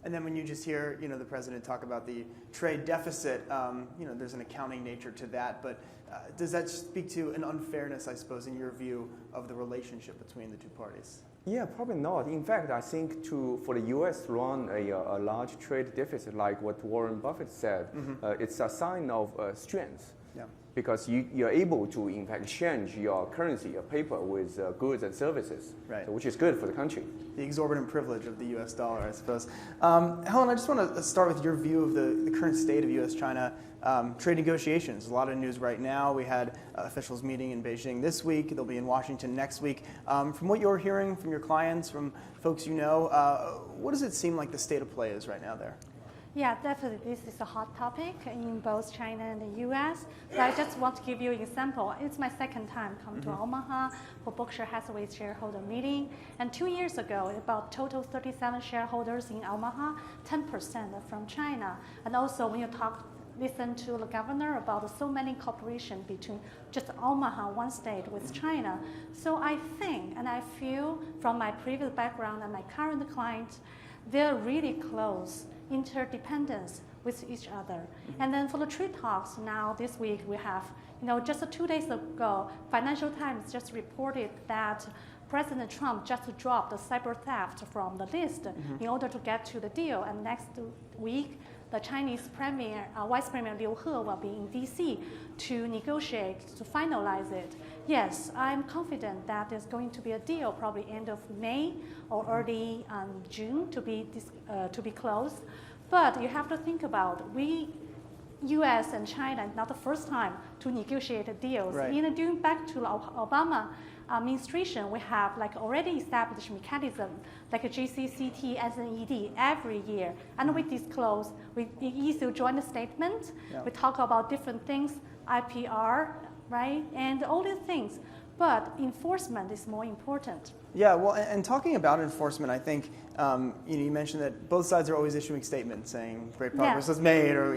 And then when you just hear the president talk about the trade deficit, there's an accounting nature to that. But does that speak to an unfairness, I suppose, in your view, of the relationship between the two parties? Yeah, probably not. In fact, I think for the U.S. to run a large trade deficit, like what Warren Buffett said, mm-hmm. It's a sign of strength. Yeah. Because you're able to, in fact, exchange your currency, your paper, with goods and services, right. So, which is good for the country. The exorbitant privilege of the U.S. dollar, I suppose. Helen, I just want to start with your view of the current state of U.S.-China trade negotiations. A lot of news right now. We had officials meeting in Beijing this week. They'll be in Washington next week. From what you're hearing from your clients, from folks you know, what does it seem like the state of play is right now there? Yeah, definitely. This is a hot topic in both China and the U.S. So I just want to give you an example. It's my second time come to Omaha for Berkshire Hathaway's shareholder meeting. And 2 years ago, about total 37 shareholders in Omaha, 10% are from China. And also when you listen to the governor about so many cooperation between just Omaha, one state, with China. So I think and I feel from my previous background and my current clients, they're really close interdependence with each other. And then for the trade talks now this week we have, just 2 days ago, Financial Times just reported that President Trump just dropped the cyber theft from the list in order to get to the deal. And next week, the Chinese Vice Premier Liu He will be in D.C. to negotiate, to finalize it. Yes, I'm confident that there's going to be a deal probably end of May or early June to be closed. But you have to think about, U.S. and China, not the first time to negotiate deals. Right. During back to the Obama administration, we have already established mechanism like a GCCT, SNED every year, and we disclose, we issue joint statement, we talk about different things, IPR, right, and all these things. But enforcement is more important. Yeah, well, and talking about enforcement, I think you mentioned that both sides are always issuing statements saying great progress was made, or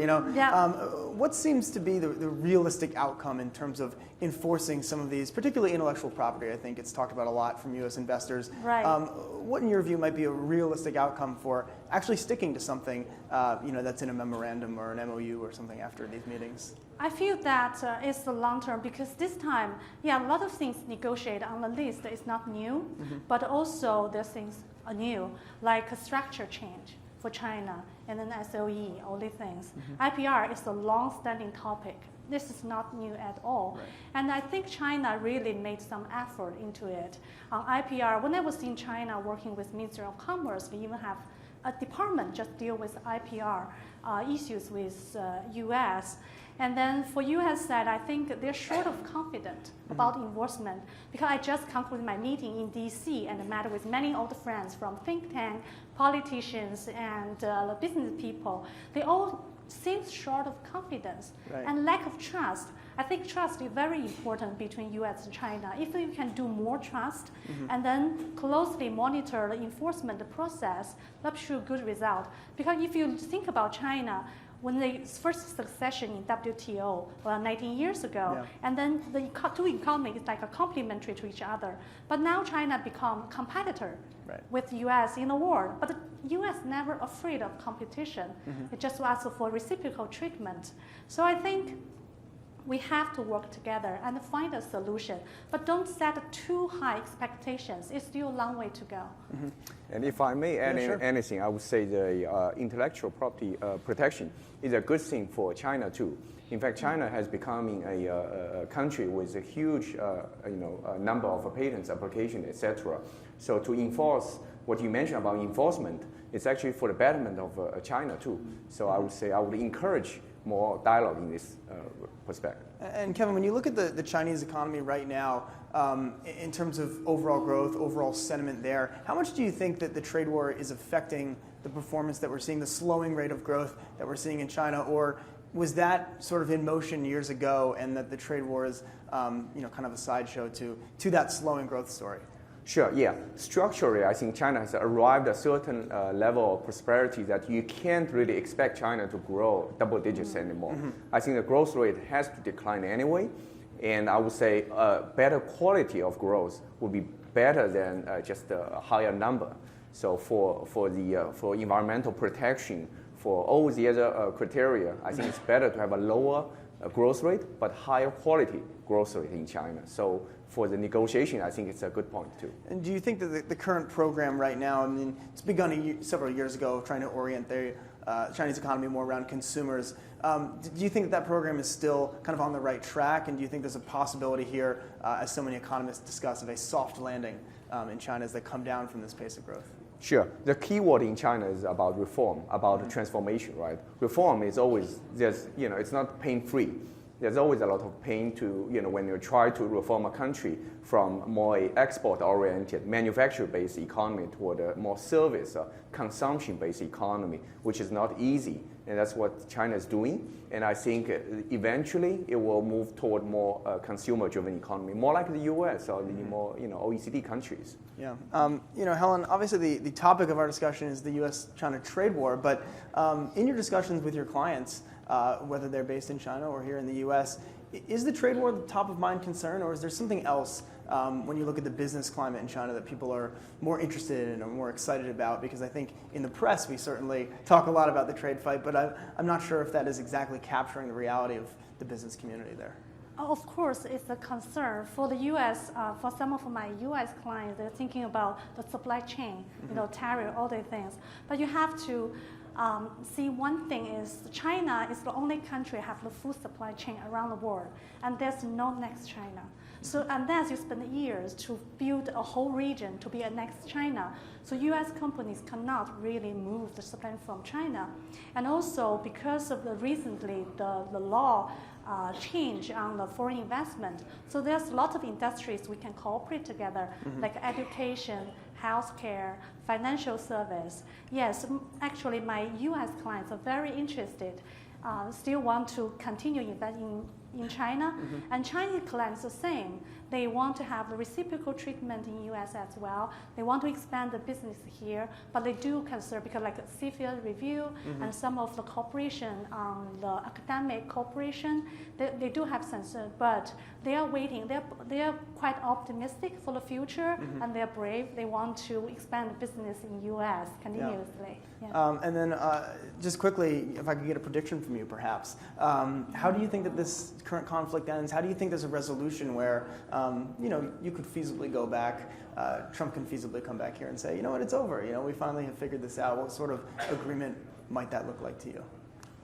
what seems to be the realistic outcome in terms of enforcing some of these, particularly intellectual property? I think it's talked about a lot from U.S. investors. Right. What, in your view, might be a realistic outcome for actually sticking to something that's in a memorandum or an MOU or something after these meetings? I feel that it's the long term, because this time, a lot of things negotiated on the list is not new, but also there's things are new, like a structure change for China, and then SOE, all these things. IPR is a long-standing topic. This is not new at all. Right. And I think China really made some effort into it. On IPR, when I was in China working with Ministry of Commerce, we even have a department just deal with IPR issues with U.S. And then for U.S. side, I think they're short of confidence about enforcement, because I just concluded my meeting in D.C. and met with many old friends from think tank, politicians, and business people. They all seem short of confidence and lack of trust. I think trust is very important between U.S. and China. If you can do more trust and then closely monitor the enforcement process, that should show good result. Because if you think about China, when the first succession in WTO 19 years ago, and then the two economies is like a complementary to each other. But now China become competitor with the U.S. in the world. But the U.S. never afraid of competition. It just asks for reciprocal treatment. So I think we have to work together and find a solution. But don't set too high expectations. It's still a long way to go. Mm-hmm. And if I may add anything, I would say the intellectual property protection is a good thing for China too. In fact, China has becoming a country with a huge number of patents, applications, etc. So to enforce what you mentioned about enforcement, it's actually for the betterment of China too. So I would say I would encourage more dialogue in this perspective. And Kevin, when you look at the Chinese economy right now, in terms of overall growth, overall sentiment there, how much do you think that the trade war is affecting the performance that we're seeing, the slowing rate of growth that we're seeing in China, or was that sort of in motion years ago, and that the trade war is kind of a sideshow to that slowing growth story? Sure, yeah. Structurally, I think China has arrived at a certain level of prosperity that you can't really expect China to grow double digits anymore. Mm-hmm. I think the growth rate has to decline anyway, and I would say better quality of growth would be better than just a higher number. So for environmental protection, for all the other criteria, I think it's better to have a lower growth rate but higher quality growth rate in China. So for the negotiation, I think it's a good point too. And do you think that the current program right now, I mean, it's begun several years ago, trying to orient the Chinese economy more around consumers. Do you think that program is still kind of on the right track? And do you think there's a possibility here, as so many economists discuss, of a soft landing in China as they come down from this pace of growth? Sure. The key word in China is about reform, about transformation, right? Reform is always, it's not pain-free. There's always a lot of pain to, when you try to reform a country from more export-oriented, manufacturer-based economy toward a more service, consumption-based economy, which is not easy. And that's what China is doing. And I think eventually it will move toward more consumer-driven economy, more like the U.S. or the more, OECD countries. Yeah. Helen, obviously the topic of our discussion is the U.S.-China trade war, but in your discussions with your clients, whether they're based in China or here in the U.S., is the trade war the top of mind concern, or is there something else when you look at the business climate in China that people are more interested in or more excited about? Because I think in the press we certainly talk a lot about the trade fight, but I'm not sure if that is exactly capturing the reality of the business community there. Of course, it's a concern for the U.S. For some of my U.S. clients, they're thinking about the supply chain, tariff, all the things. But you have to see one thing is China is the only country have the food supply chain around the world, and there's no next China. So unless you spend years to build a whole region to be a next China, so U.S. companies cannot really move the supply from China. And also because of recently the law change on the foreign investment, so there's a lot of industries we can cooperate together, like education, healthcare, financial service. Yes, actually my U.S. clients are very interested, still want to continue investing in China, and Chinese clients the same. They want to have the reciprocal treatment in U.S. as well. They want to expand the business here, but they do concern because like CFIA review and some of the cooperation on the academic cooperation, they do have concern, but they are waiting. They are quite optimistic for the future, and they're brave. They want to expand the business in U.S. continuously. Yeah. And then just quickly, if I could get a prediction from you perhaps, how do you think that this current conflict ends? How do you think there's a resolution where you could feasibly go back, Trump can feasibly come back here and say, you know what, it's over. We finally have figured this out. What sort of agreement might that look like to you?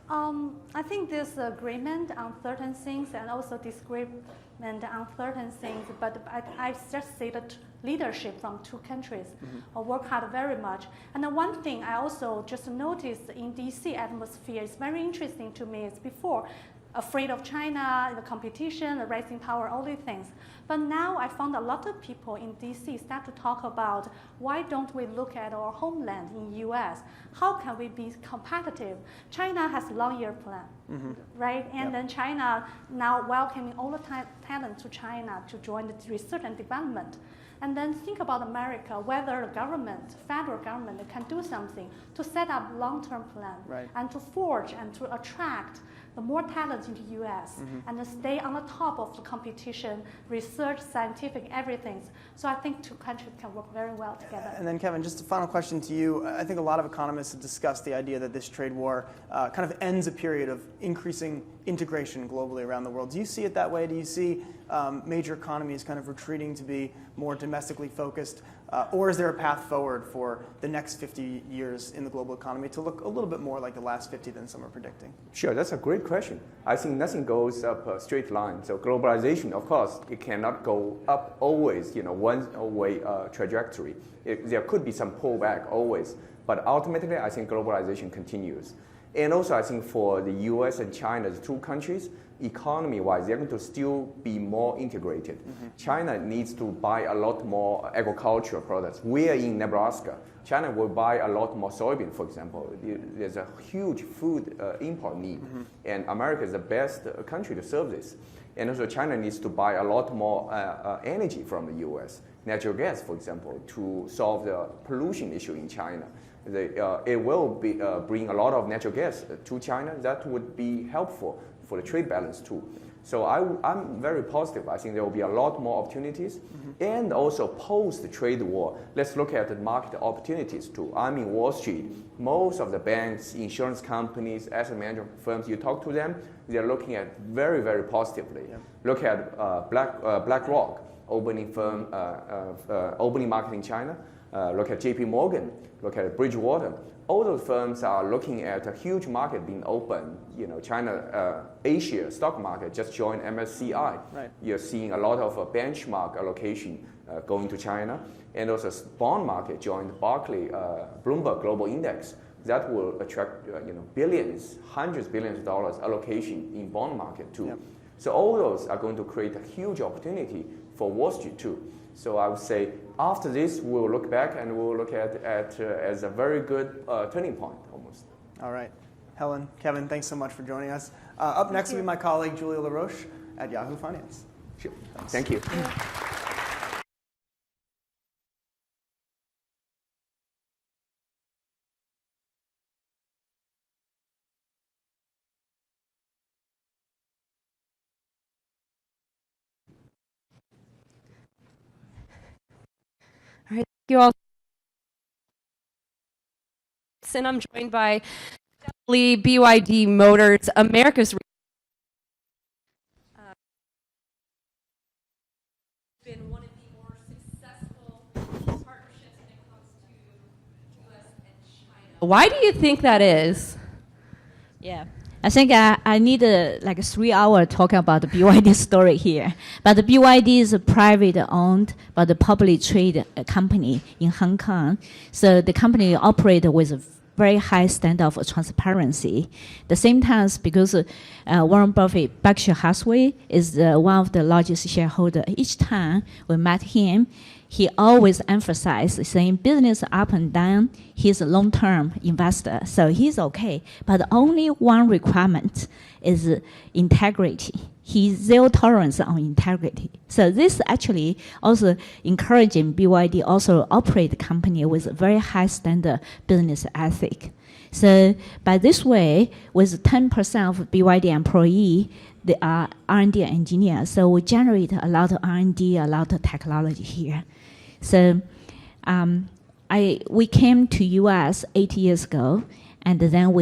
I think there's agreement on certain things and also disagreement on certain things, but I just say that leadership from two countries work hard very much. And the one thing I also just noticed in DC atmosphere is very interesting to me is before, afraid of China, the competition, the rising power, all these things. But now I found a lot of people in DC start to talk about why don't we look at our homeland in US? How can we be competitive? China has long-year plan, right? And then China now welcoming all the talent to China to join the research and development. And then think about America, whether the government, federal government, can do something to set up long-term plan and to forge and to attract the more talent into the U.S. And to stay on the top of the competition, research, scientific, everything. So I think two countries can work very well together. And then Kevin, just a final question to you. I think a lot of economists have discussed the idea that this trade war kind of ends a period of increasing integration globally around the world. Do you see it that way? Do you see major economies kind of retreating to be more domestically focused? Or is there a path forward for the next 50 years in the global economy to look a little bit more like the last 50 than some are predicting? Sure, that's a great question. I think nothing goes up a straight line. So globalization, of course, it cannot go up always, one-way trajectory. There could be some pullback always, but ultimately, I think globalization continues. And also, I think for the US and China, the two countries, economy-wise, they're going to still be more integrated. China needs to buy a lot more agricultural products. We are in Nebraska. China will buy a lot more soybean, for example. There's a huge food import need, and America is the best country to serve this. And also, China needs to buy a lot more energy from the US, natural gas, for example, to solve the pollution issue in China. It will bring a lot of natural gas to China. That would be helpful for the trade balance too. So I'm very positive. I think there will be a lot more opportunities. And also post the trade war, let's look at the market opportunities too. I'm in Wall Street. Most of the banks, insurance companies, asset management firms, you talk to them, they're looking at very, very positively. Look at BlackRock, opening market in China. Look at JP Morgan, look at Bridgewater. All those firms are looking at a huge market being opened. China, Asia stock market just joined MSCI. Right. You're seeing a lot of benchmark allocation going to China. And also bond market joined Bloomberg Global Index. That will attract billions, hundreds of billions of dollars allocation in bond market too. Yep. So all those are going to create a huge opportunity for Wall Street too. So I would say after this, we'll look back and we'll look at as a very good turning point almost. All right. Helen, Kevin, thanks so much for joining us. Up next will be my colleague, Julia LaRoche at Yahoo Finance. Sure. Thank you. All right, thank you all. And I'm joined by BYD Motors, America's been one of the more successful partnerships when it comes to US and China. Why do you think that is? Yeah. I think I need like 3 hours talking about the BYD story here. But the BYD is a private owned but a publicly traded company in Hong Kong. So the company operates with a very high standard of transparency. The same time, because Warren Buffett, Berkshire Hathaway, is one of the largest shareholders. Each time we met him, he always emphasized saying business up and down, he's a long-term investor, so he's okay. But only one requirement is integrity. He's zero tolerance on integrity. So this actually also encouraging BYD also operate the company with a very high standard business ethic. So by this way, with 10% of BYD employee, they are R&D engineers. So we generate a lot of R&D, a lot of technology here. So we came to US 8 years ago, and then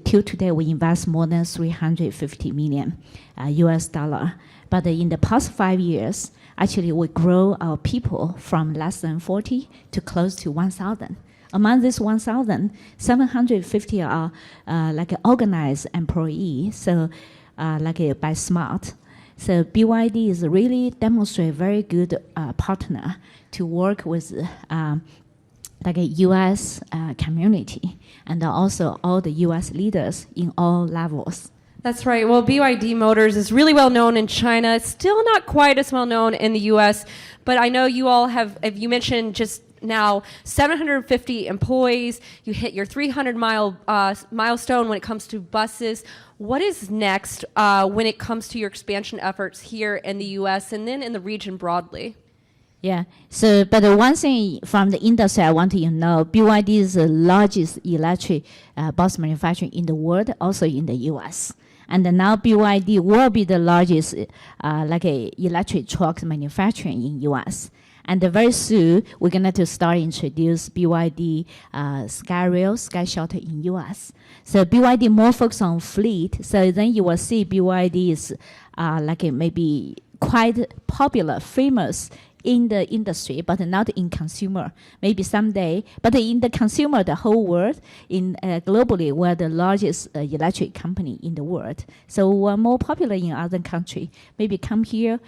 till today we invest more than $350 million US dollar. But in the past 5 years, actually we grow our people from less than 40 to close to 1,000. Among this 1,000, 750 are like organized employees, so by smart. So BYD is really demonstrate very good partner to work with like a U.S. Community and also all the U.S. leaders in all levels. That's right. Well, BYD Motors is really well known in China. It's still not quite as well known in the U.S., but I know you all have, if you mentioned just now, 750 employees. You hit your 300-mile milestone when it comes to buses. What is next when it comes to your expansion efforts here in the U.S. and then in the region broadly? Yeah. So, but one thing from the industry I want you to know, BYD is the largest electric bus manufacturer in the world, also in the U.S. And now BYD will be the largest electric truck manufacturer in U.S. And very soon, we're going to start introduce BYD Sky Rail, Sky Shuttle in U.S. So BYD more focus on fleet. So then you will see BYD is maybe quite popular, famous in the industry, but not in consumer. Maybe someday, but in the consumer, the whole world, in globally, we're the largest electric company in the world. So we're more popular in other country. Maybe come here,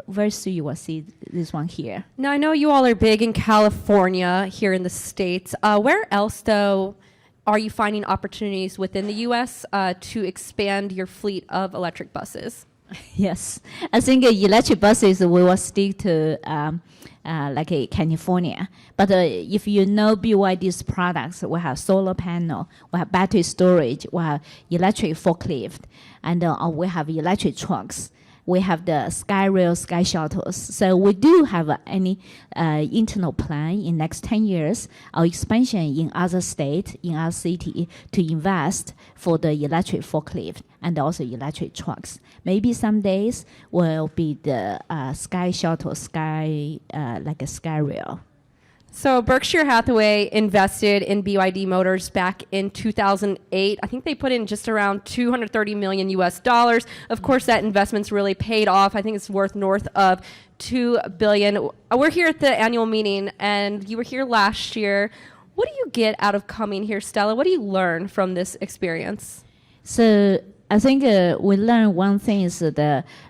very soon you will see this one here. Now, I know you all are big in California, here in the States. Where else, though, are you finding opportunities within the U.S. To expand your fleet of electric buses? Yes, I think electric buses we will stick to California. But if you know BYD's products, we have solar panel, we have battery storage, we have electric forklift, and we have electric trucks. We have the Sky Rail, Sky Shuttles. So we do have any internal plan in next 10 years, our expansion in other states, in our city, to invest for the electric forklift and also electric trucks. Maybe some days will be the Sky Shuttle, Sky Rail. So Berkshire Hathaway invested in BYD Motors back in 2008. I think they put in just around $230 million US. Of course, that investment's really paid off. I think it's worth north of $2 billion. We're here at the annual meeting, and you were here last year. What do you get out of coming here, Stella? What do you learn from this experience? So I think we learned one thing is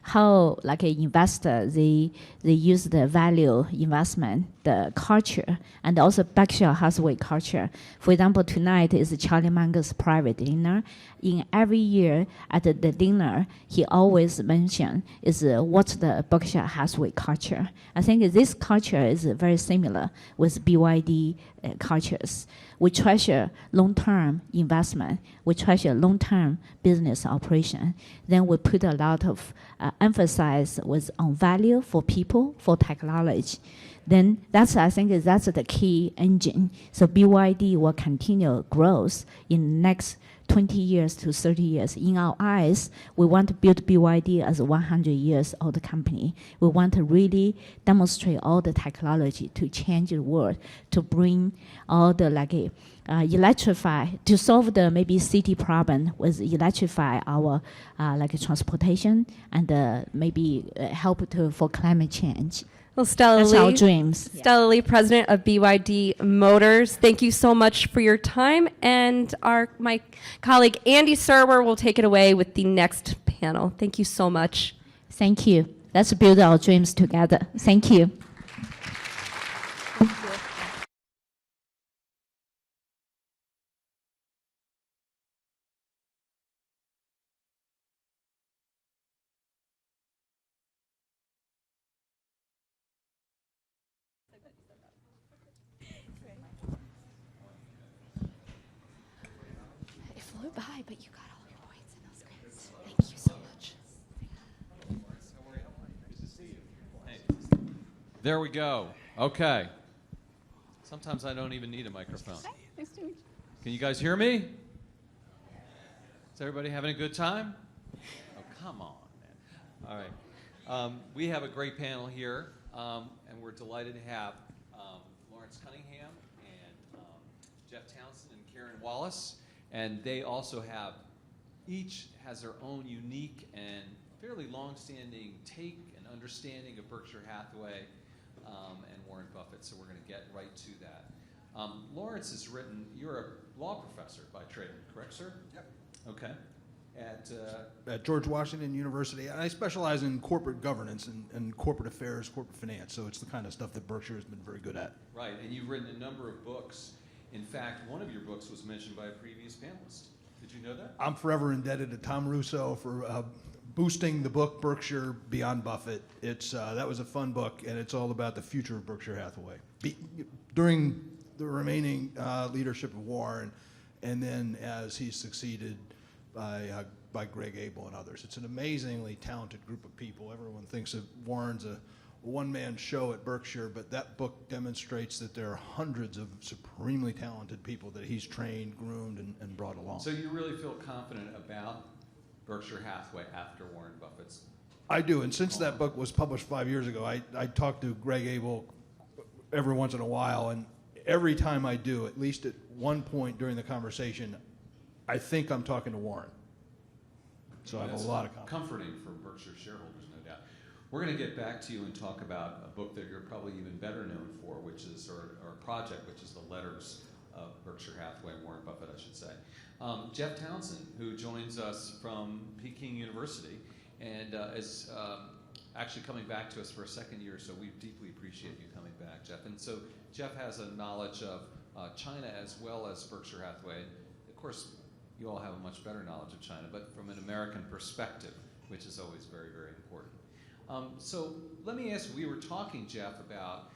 how, like an investor, they use the value investment, the culture, and also Berkshire Hathaway culture. For example, tonight is Charlie Munger's private dinner. In every year at the dinner, he always mention is what's the Berkshire Hathaway culture. I think this culture is very similar with BYD cultures. We treasure long-term investment. We treasure long-term business operation. Then we put a lot of emphasis on value for people, for technology. Then I think that's the key engine. So BYD will continue growth in next 20 years to 30 years. In our eyes, we want to build BYD as a 100 years old company. We want to really demonstrate all the technology to change the world, to bring all the electrify, to solve the maybe city problem with electrify our transportation and maybe help for climate change. Well, Stella That's Lee, our dreams. Stella Lee, president of BYD Motors. Thank you so much for your time. And my colleague Andy Serwer will take it away with the next panel. Thank you so much. Thank you. Let's build our dreams together. Thank you. It flew by, but you got all your points, and that was great. Thank you so much. There we go. Okay. Sometimes I don't even need a microphone. Nice to meet you. Can you guys hear me? Is everybody having a good time? Oh, come on, man. All right. We have a great panel here, and we're delighted to have Lawrence Cunningham and Jeff Townsend and Karen Wallace. And they also have, each has their own unique and fairly long-standing take and understanding of Berkshire Hathaway and Warren Buffett. So we're going to get right to that. Lawrence has written, you're a law professor by trade, correct, sir? Yep. Okay. At George Washington University. And I specialize in corporate governance and corporate affairs, corporate finance. So it's the kind of stuff that Berkshire has been very good at. Right, and you've written a number of books. In fact, one of your books was mentioned by a previous panelist. Did you know that? I'm forever indebted to Tom Russo for boosting the book Berkshire Beyond Buffett. That was a fun book, and it's all about the future of Berkshire Hathaway during the remaining leadership of Warren, and then as he's succeeded by Greg Abel and others. It's an amazingly talented group of people. Everyone thinks that Warren's a one-man show at Berkshire, but that book demonstrates that there are hundreds of supremely talented people that he's trained, groomed, and brought along. So you really feel confident about Berkshire Hathaway after Warren Buffett's? I do, and since that book was published 5 years ago, I talked to Greg Abel every once in a while, and every time I do, at least at one point during the conversation, I think I'm talking to Warren. So I have a lot of confidence. Comforting for Berkshire shareholders, no doubt. We're going to get back to you and talk about a book that you're probably even better known for, which is, or a project, which is the Letters of Berkshire Hathaway, Warren Buffett, I should say. Jeff Townsend, who joins us from Peking University, and is actually coming back to us for a second year, so we deeply appreciate you coming back, Jeff. And so Jeff has a knowledge of China as well as Berkshire Hathaway. Of course, you all have a much better knowledge of China, but from an American perspective, which is always very, very important. So let me ask, we were talking, Jeff, about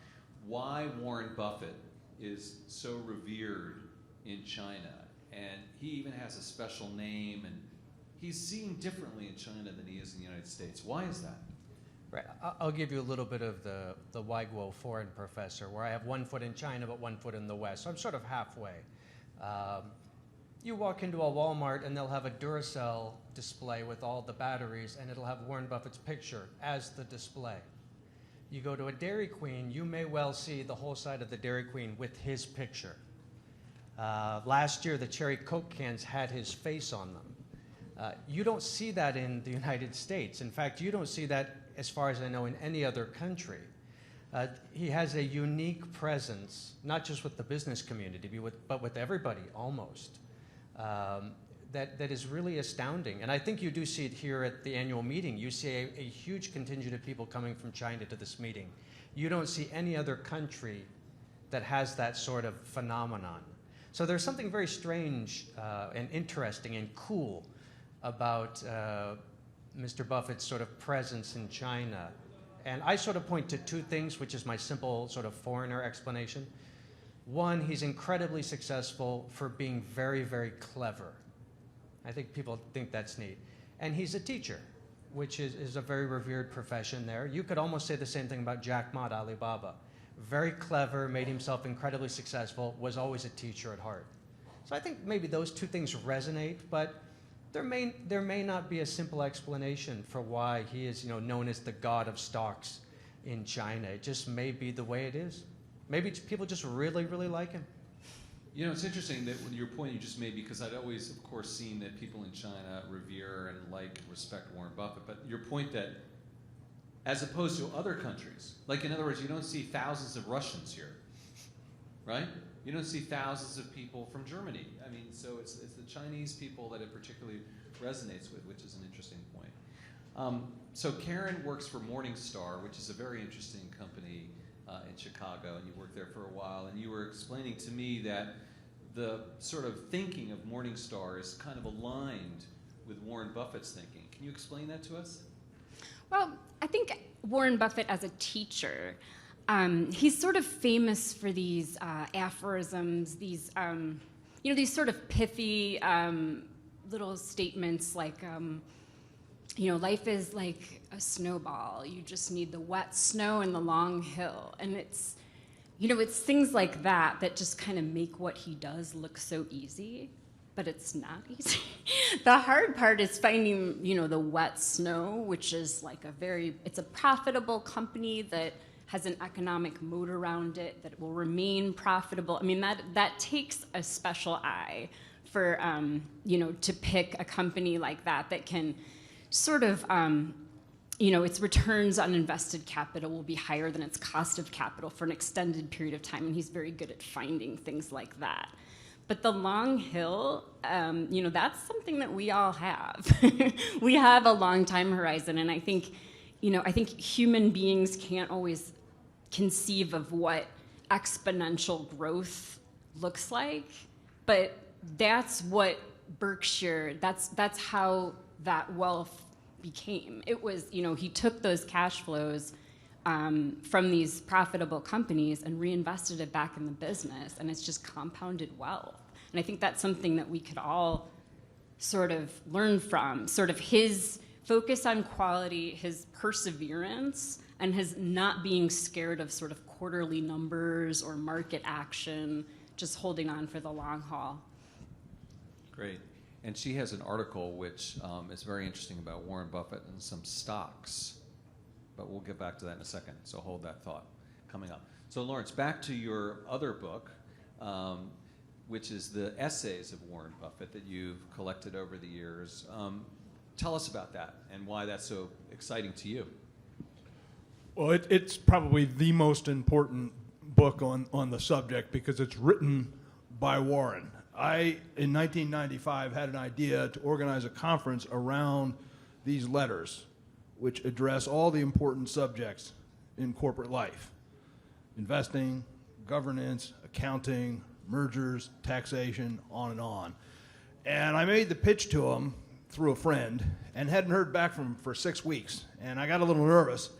why Warren Buffett is so revered in China, and he even has a special name, and he's seen differently in China than he is in the United States. Why is that? Right. I'll give you a little bit of the Weiguo foreign professor, where I have 1 foot in China but 1 foot in the West. So I'm sort of halfway. You walk into a Walmart and they'll have a Duracell display with all the batteries, and it'll have Warren Buffett's picture as the display. You go to a Dairy Queen, you may well see the whole side of the Dairy Queen with his picture. Last year, the cherry Coke cans had his face on them. You don't see that in the United States. In fact, you don't see that, as far as I know, in any other country. He has a unique presence, not just with the business community, but with everybody almost, that is really astounding. And I think you do see it here at the annual meeting. You see a huge contingent of people coming from China to this meeting. You don't see any other country that has that sort of phenomenon. So there's something very strange and interesting and cool about Mr. Buffett's sort of presence in China. And I sort of point to 2 things, which is my simple sort of foreigner explanation. One, he's incredibly successful for being very, very clever. I think people think that's neat. And he's a teacher, which is a very revered profession there. You could almost say the same thing about Jack Ma at Alibaba. Very clever, made himself incredibly successful, was always a teacher at heart. So I think maybe those 2 things resonate, but there may not be a simple explanation for why he is known as the god of stocks in China. It just may be the way it is. Maybe people just really, really like him. You know, it's interesting that your point you just made, because I'd always, of course, seen that people in China revere and like and respect Warren Buffett, but your point that as opposed to other countries, like in other words, you don't see thousands of Russians here, right? You don't see thousands of people from Germany. I mean, so it's the Chinese people that it particularly resonates with, which is an interesting point. So Karen works for Morningstar, which is a very interesting company in Chicago, and you worked there for a while, and you were explaining to me that the sort of thinking of Morningstar is kind of aligned with Warren Buffett's thinking. Can you explain that to us? Well, I think Warren Buffett as a teacher, he's sort of famous for these aphorisms, these these sort of pithy little statements like, life is like a snowball. You just need the wet snow and the long hill. And it's things like that that just kind of make what he does look so easy, but it's not easy. The hard part is finding, the wet snow, which is like it's a profitable company that has an economic moat around it, that will remain profitable. I mean, that takes a special eye for, to pick a company like that can sort of, its returns on invested capital will be higher than its cost of capital for an extended period of time, and he's very good at finding things like that. But the long hill, that's something that we all have. We have a long time horizon, and I think human beings can't always conceive of what exponential growth looks like, but that's what Berkshire, that's how that wealth became. It was, he took those cash flows from these profitable companies and reinvested it back in the business, and it's just compounded wealth. And I think that's something that we could all sort of learn from, sort of his focus on quality, his perseverance, and his not being scared of sort of quarterly numbers or market action, just holding on for the long haul. Great. And she has an article which is very interesting about Warren Buffett and some stocks, but we'll get back to that in a second, so hold that thought. coming up. So Lawrence, back to your other book, which is the essays of Warren Buffett that you've collected over the years. Tell us about that and why that's so exciting to you. Well, it's probably the most important book on the subject because it's written by Warren. I, in 1995, had an idea to organize a conference around these letters, which address all the important subjects in corporate life: investing, governance, accounting, mergers, taxation, on and on. And I made the pitch to him through a friend and hadn't heard back from him for 6 weeks. And I got a little nervous,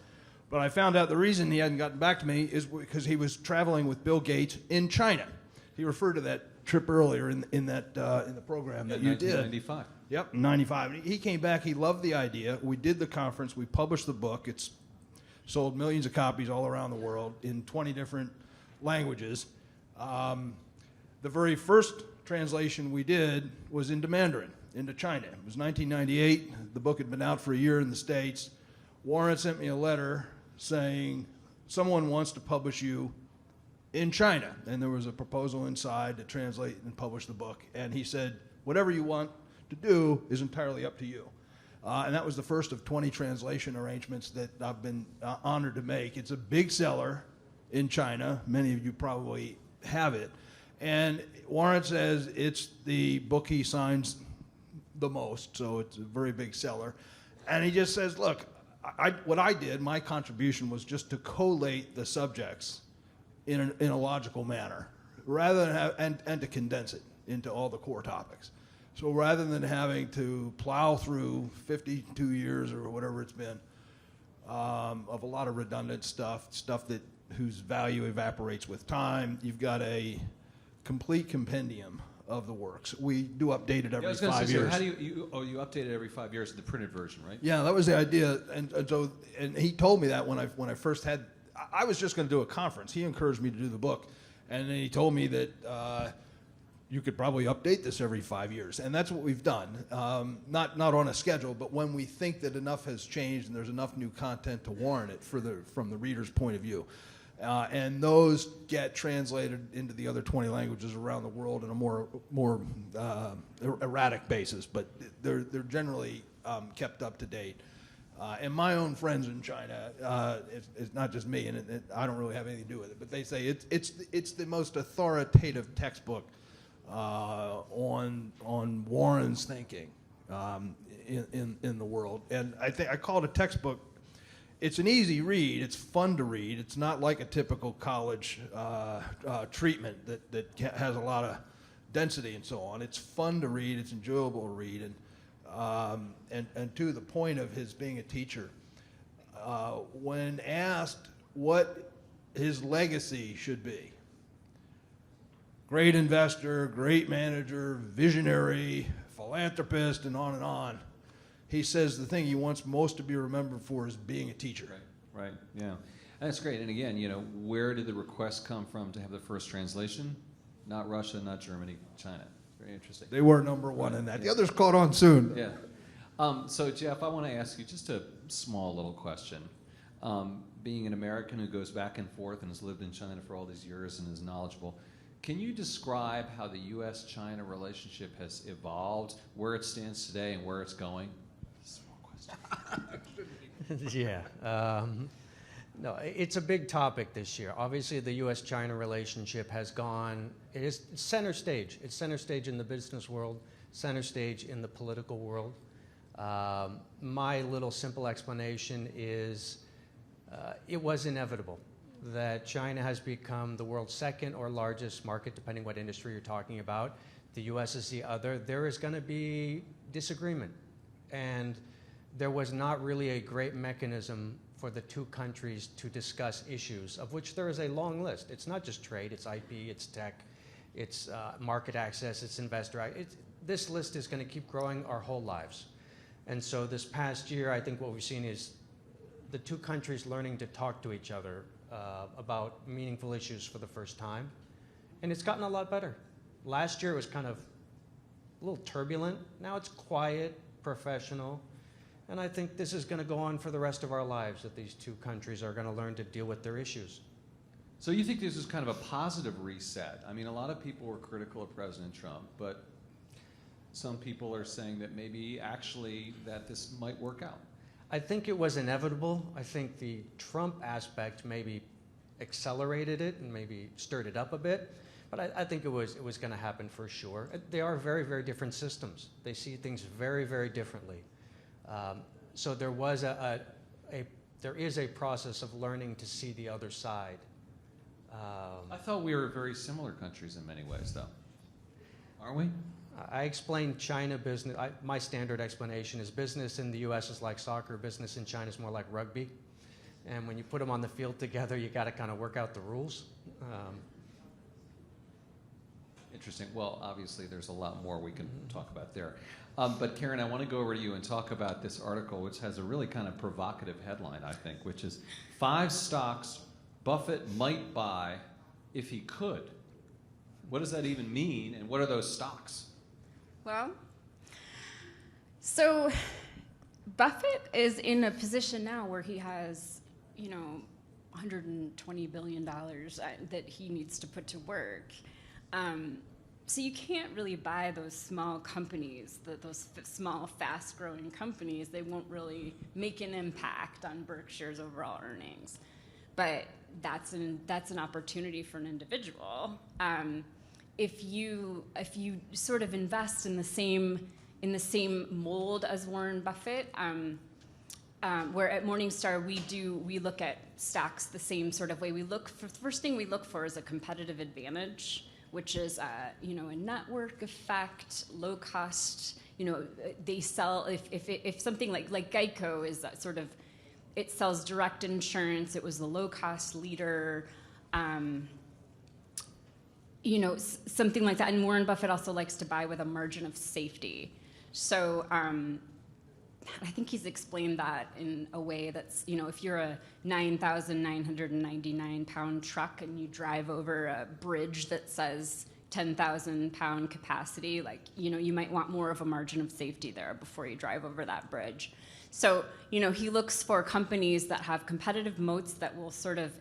but I found out the reason he hadn't gotten back to me is because he was traveling with Bill Gates in China. He referred to that trip earlier in the program that you did. 1995. Yep, 95. He came back, he loved the idea. We did the conference, we published the book. It's sold millions of copies all around the world in 20 different languages. The very first translation we did was into Mandarin, into China. It was 1998. The book had been out for a year in the States. Warren sent me a letter saying, someone wants to publish you in China. And there was a proposal inside to translate and publish the book. And he said, whatever you want to do is entirely up to you. And that was the first of 20 translation arrangements that I've been honored to make. It's a big seller in China. Many of you probably have it. And Warren says it's the book he signs the most, so it's a very big seller. And he just says, look, what I did, my contribution was just to collate the subjects in a logical manner, rather than have, and to condense it into all the core topics. So rather than having to plow through 52 years or whatever it's been of a lot of redundant stuff that whose value evaporates with time, you've got a complete compendium of the works. We do update it every 5 years. So how do you update it every 5 years in the printed version, right? Yeah, that was the idea, and he told me that when I first had, I was just going to do a conference. He encouraged me to do the book, and then he told me that you could probably update this every 5 years, and that's what we've done. Not on a schedule, but when we think that enough has changed and there's enough new content to warrant it from the reader's point of view. And those get translated into the other 20 languages around the world in a more erratic basis, but they're generally kept up to date. And my own friends in China, it's not just me, and I don't really have anything to do with it, but they say it's the most authoritative textbook on Warren's thinking in the world. And I call it a textbook. It's an easy read. It's fun to read. It's not like a typical college treatment that has a lot of density and so on. It's fun to read. It's enjoyable to read. And to the point of his being a teacher, when asked what his legacy should be, great investor, great manager, visionary, philanthropist, and on, he says the thing he wants most to be remembered for is being a teacher. Right, yeah. That's great. And again, where did the request come from to have the first translation? Not Russia, not Germany, China. Very interesting. They were number one in that. The others caught on soon. Yeah. So Jeff, I want to ask you just a small little question. Being an American who goes back and forth and has lived in China for all these years and is knowledgeable, can you describe how the U.S.-China relationship has evolved, where it stands today and where it's going? Small question. Yeah. No, it's a big topic this year. Obviously, the U.S.-China relationship has gone, it is center stage. It's center stage in the business world, center stage in the political world. My little simple explanation is it was inevitable that China has become the world's second or largest market, depending what industry you're talking about. The U.S. is the other. There is going to be disagreement. And there was not really a great mechanism for the two countries to discuss issues, of which there is a long list. It's not just trade, it's IP, it's tech, it's market access, it's investor access. This list is going to keep growing our whole lives. And so this past year, I think what we've seen is the two countries learning to talk to each other about meaningful issues for the first time. And it's gotten a lot better. Last year it was kind of a little turbulent. Now it's quiet, professional. And I think this is going to go on for the rest of our lives, that these two countries are going to learn to deal with their issues. So you think this is kind of a positive reset? I mean, a lot of people were critical of President Trump, but some people are saying that maybe actually that this might work out. I think it was inevitable. I think the Trump aspect maybe accelerated it and maybe stirred it up a bit. But I think it was going to happen for sure. They are very, very different systems. They see things very, very differently. So there was there is a process of learning to see the other side. I thought we were very similar countries in many ways, though. Aren't we? I explained China business. My standard explanation is business in the U.S. is like soccer. Business in China is more like rugby. And when you put them on the field together, you got to kind of work out the rules. Interesting. Well, obviously, there's a lot more we can talk about there. But Karen, I want to go over to you and talk about this article, which has a really kind of provocative headline, I think, which is 5 stocks Buffett might buy if he could. What does that even mean, and what are those stocks? Well, so Buffett is in a position now where he has, $120 billion that he needs to put to work. So you can't really buy those small companies, those small, fast-growing companies. They won't really make an impact on Berkshire's overall earnings. But that's an opportunity for an individual. If you sort of invest in the same mold as Warren Buffett, where at Morningstar we look at stocks the same sort of way. The first thing we look for is a competitive advantage, which is a network effect, low cost. They sell if something like Geico is that sort of, it sells direct insurance. It was the low cost leader. Something like that. And Warren Buffett also likes to buy with a margin of safety. So I think he's explained that in a way that's, if you're a 9,999 pound truck and you drive over a bridge that says 10,000 pound capacity, you might want more of a margin of safety there before you drive over that bridge. So, he looks for companies that have competitive moats that will sort of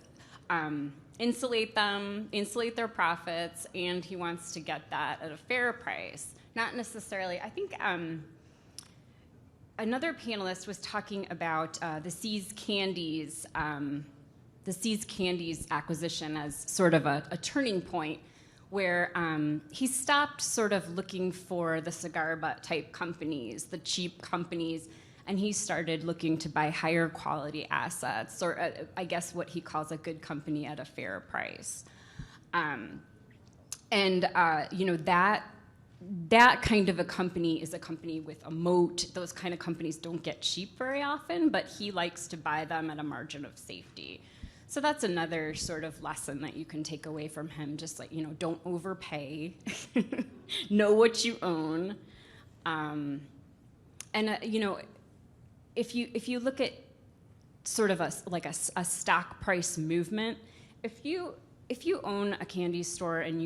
insulate their profits, and he wants to get that at a fair price. Not necessarily, I think another panelist was talking about the See's Candies acquisition as sort of a turning point where he stopped sort of looking for the cigar butt type companies, the cheap companies, and he started looking to buy higher quality assets, or I guess what he calls a good company at a fair price. That kind of a company is a company with a moat. Those kind of companies don't get cheap very often, but he likes to buy them at a margin of safety. So that's another sort of lesson that you can take away from him. Just don't overpay, know what you own, if you look at sort of a stock price movement, if you own a candy store and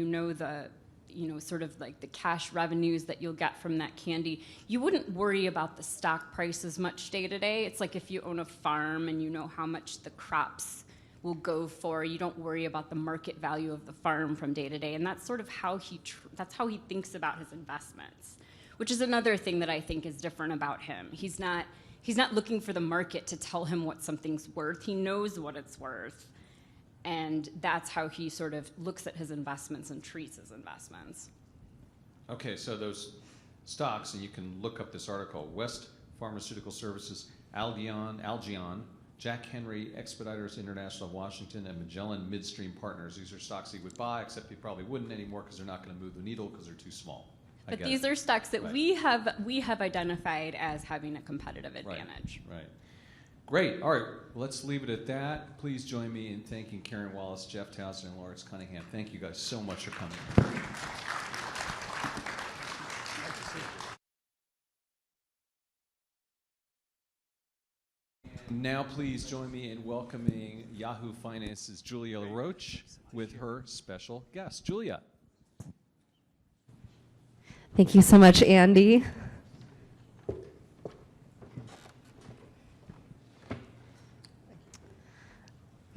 sort of like the cash revenues that you'll get from that candy, you wouldn't worry about the stock price as much day to day. It's like if you own a farm and you know how much the crops will go for, you don't worry about the market value of the farm from day to day. And that's sort of how he thinks about his investments, which is another thing that I think is different about him. He's not looking for the market to tell him what something's worth. He knows what it's worth. And that's how he sort of looks at his investments and treats his investments. Okay, so those stocks, and you can look up this article, West Pharmaceutical Services, Algion, Jack Henry, Expeditors International of Washington, and Magellan Midstream Partners. These are stocks he would buy, except he probably wouldn't anymore because they're not going to move the needle because they're too small. But these are stocks that we have identified as having a competitive advantage. Right. Great. All right. Let's leave it at that. Please join me in thanking Karen Wallace, Jeff Townsend, and Lawrence Cunningham. Thank you guys so much for coming. Now please join me in welcoming Yahoo Finance's Julia LaRoche with her special guest. Julia. Thank you so much, Andy.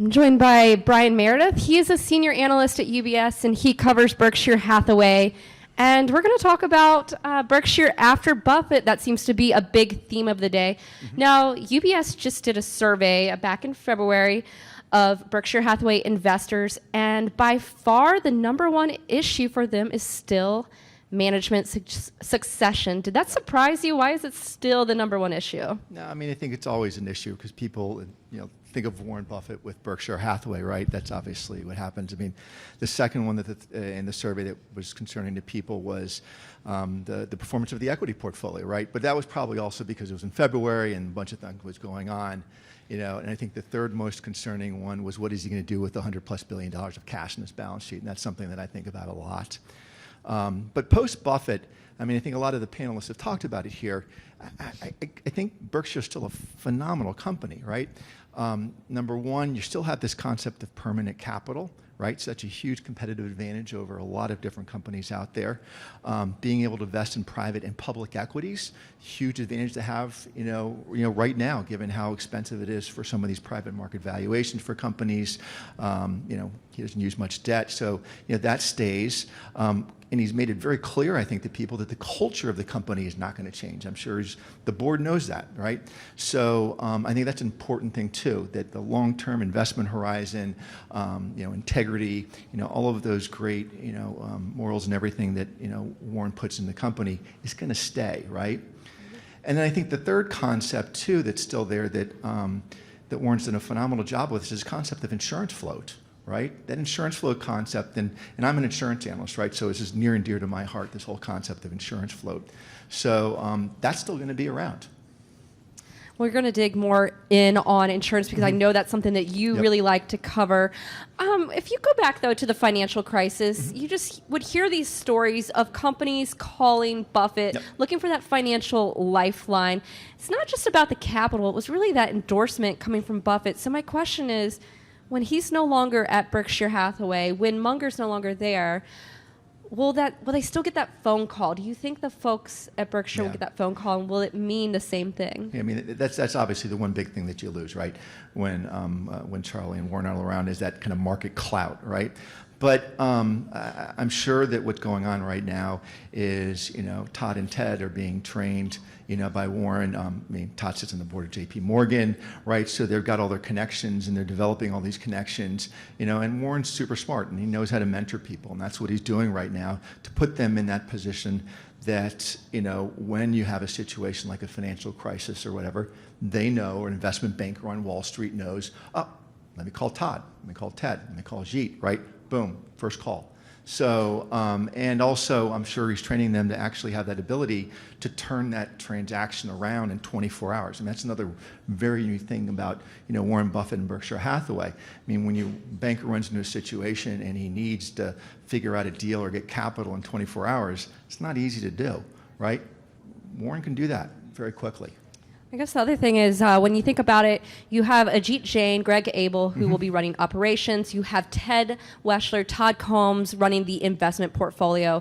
I'm joined by Brian Meredith. He is a senior analyst at UBS, and he covers Berkshire Hathaway. And we're going to talk about Berkshire after Buffett. That seems to be a big theme of the day. Now, UBS just did a survey back in February of Berkshire Hathaway investors, and by far the number one issue for them is still management succession. Did that surprise you? Why is it still the number one issue? No, I mean, I think it's always an issue because people, think of Warren Buffett with Berkshire Hathaway, right? That's obviously what happens. I mean, the second one that in the survey that was concerning to people was the performance of the equity portfolio, right? But that was probably also because it was in February and a bunch of things was going on, and I think the third most concerning one was what is he going to do with the $100+ billion of cash in his balance sheet? And that's something that I think about a lot. But post-Buffett, I mean, I think a lot of the panelists have talked about it here. I think Berkshire is still a phenomenal company, right? Number one, you still have this concept of permanent capital, right? Such a huge competitive advantage over a lot of different companies out there. Being able to invest in private and public equities, huge advantage to have, right now, given how expensive it is for some of these private market valuations for companies. He doesn't use much debt, so that stays. And he's made it very clear, I think, to people that the culture of the company is not going to change. I'm sure the board knows that, right? So I think that's an important thing too, that the long-term investment horizon, integrity, all of those great, morals and everything that, Warren puts in the company is going to stay, right? And then I think the third concept too that's still there that Warren's done a phenomenal job with is this concept of insurance float. Right? That insurance float concept, and I'm an insurance analyst, right? So this is near and dear to my heart, this whole concept of insurance float. So that's still going to be around. We're going to dig more in on insurance because I know that's something that you really like to cover. If you go back, though, to the financial crisis, you just would hear these stories of companies calling Buffett, looking for that financial lifeline. It's not just about the capital. It was really that endorsement coming from Buffett. So my question is, when he's no longer at Berkshire Hathaway, when Munger's no longer there, will they still get that phone call? Do you think the folks at Berkshire will get that phone call, and will it mean the same thing? Yeah, I mean, that's obviously the one big thing that you lose, right? When Charlie and Warren aren't around, is that kind of market clout, right? But I'm sure that what's going on right now is, Todd and Ted are being trained, by Warren. I mean, Todd sits on the board of J.P. Morgan, right? So they've got all their connections, and they're developing all these connections, and Warren's super smart, and he knows how to mentor people, and that's what he's doing right now to put them in that position that, when you have a situation like a financial crisis or whatever, they know, or an investment banker on Wall Street knows, let me call Todd, let me call Ted, let me call Jeet, right? Boom, first call. So, and also I'm sure he's training them to actually have that ability to turn that transaction around in 24 hours. And that's another very unique thing about, Warren Buffett and Berkshire Hathaway. I mean, when your banker runs into a situation and he needs to figure out a deal or get capital in 24 hours, it's not easy to do, right? Warren can do that very quickly. I guess the other thing is, when you think about it, you have Ajit Jain, Greg Abel, who will be running operations. You have Ted Weschler, Todd Combs running the investment portfolio.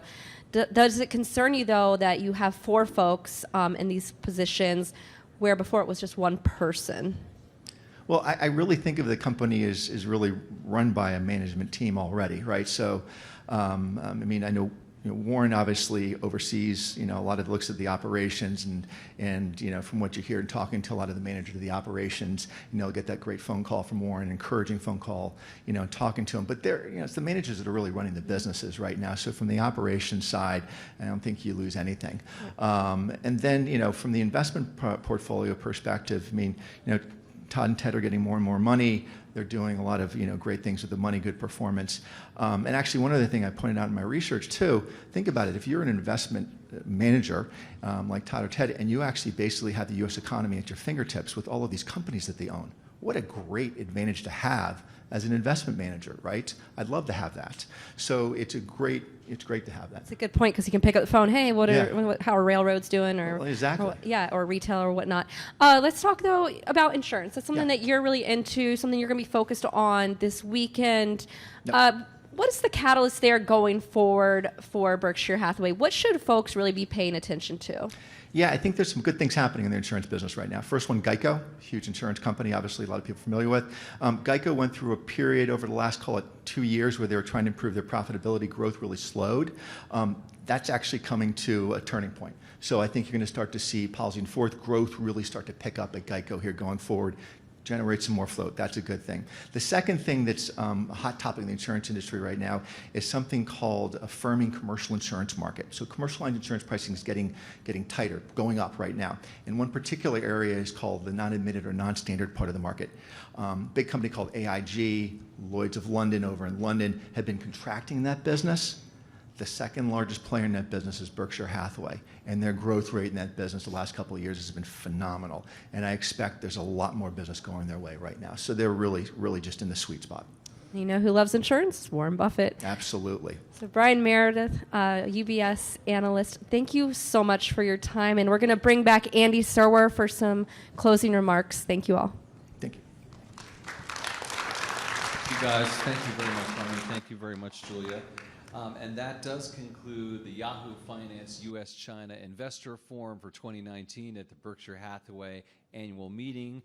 Does it concern you, though, that you have four folks in these positions where before it was just one person? Well, I really think of the company as really run by a management team already, right? So, I mean, I know Warren obviously oversees, a lot of looks at the operations, and from what you hear and talking to a lot of the managers of the operations, get that great phone call from Warren, encouraging phone call, and talking to him. But they're, it's the managers that are really running the businesses right now. So from the operations side, I don't think you lose anything. And then, from the investment portfolio perspective, I mean, Todd and Ted are getting more and more money. They're doing a lot of great things with the money, good performance. And actually, one other thing I pointed out in my research too, think about it. If you're an investment manager like Todd or Ted, and you actually basically have the U.S. economy at your fingertips with all of these companies that they own, what a great advantage to have as an investment manager, right? I'd love to have that. So it's great to have that. That's a good point, because you can pick up the phone. Hey, how are railroads doing, or exactly, or retail or whatnot. Let's talk though about insurance. That's something that you're really into, something you're going to be focused on this weekend. what is the catalyst there going forward for Berkshire Hathaway? What should folks really be paying attention to? Yeah, I think there's some good things happening in the insurance business right now. First one, Geico, huge insurance company, obviously a lot of people familiar with. Geico went through a period over the last, call it 2 years, where they were trying to improve their profitability. Growth really slowed. That's actually coming to a turning point. So I think you're going to start to see policy in force growth really start to pick up at Geico here going forward. Generate some more float. That's a good thing. The second thing that's a hot topic in the insurance industry right now is something called a firming commercial insurance market. So commercial line insurance pricing is getting tighter, going up right now. And one particular area is called the non-admitted or non-standard part of the market. Big company called AIG, Lloyd's of London over in London, have been contracting that business. The second largest player in that business is Berkshire Hathaway, and their growth rate in that business the last couple of years has been phenomenal. And I expect there's a lot more business going their way right now. So they're really, really just in the sweet spot. You know who loves insurance? Warren Buffett. Absolutely. So Brian Meredith, UBS analyst, thank you so much for your time. And we're going to bring back Andy Serwer for some closing remarks. Thank you all. Thank you. You guys, thank you very much, Harmony. Thank you very much, Julia. And that does conclude the Yahoo Finance U.S.-China Investor Forum for 2019 at the Berkshire Hathaway Annual Meeting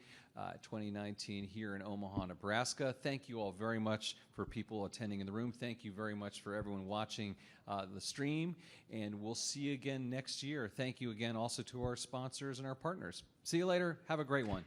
2019 here in Omaha, Nebraska. Thank you all very much for people attending in the room. Thank you very much for everyone watching the stream. And we'll see you again next year. Thank you again also to our sponsors and our partners. See you later. Have a great one.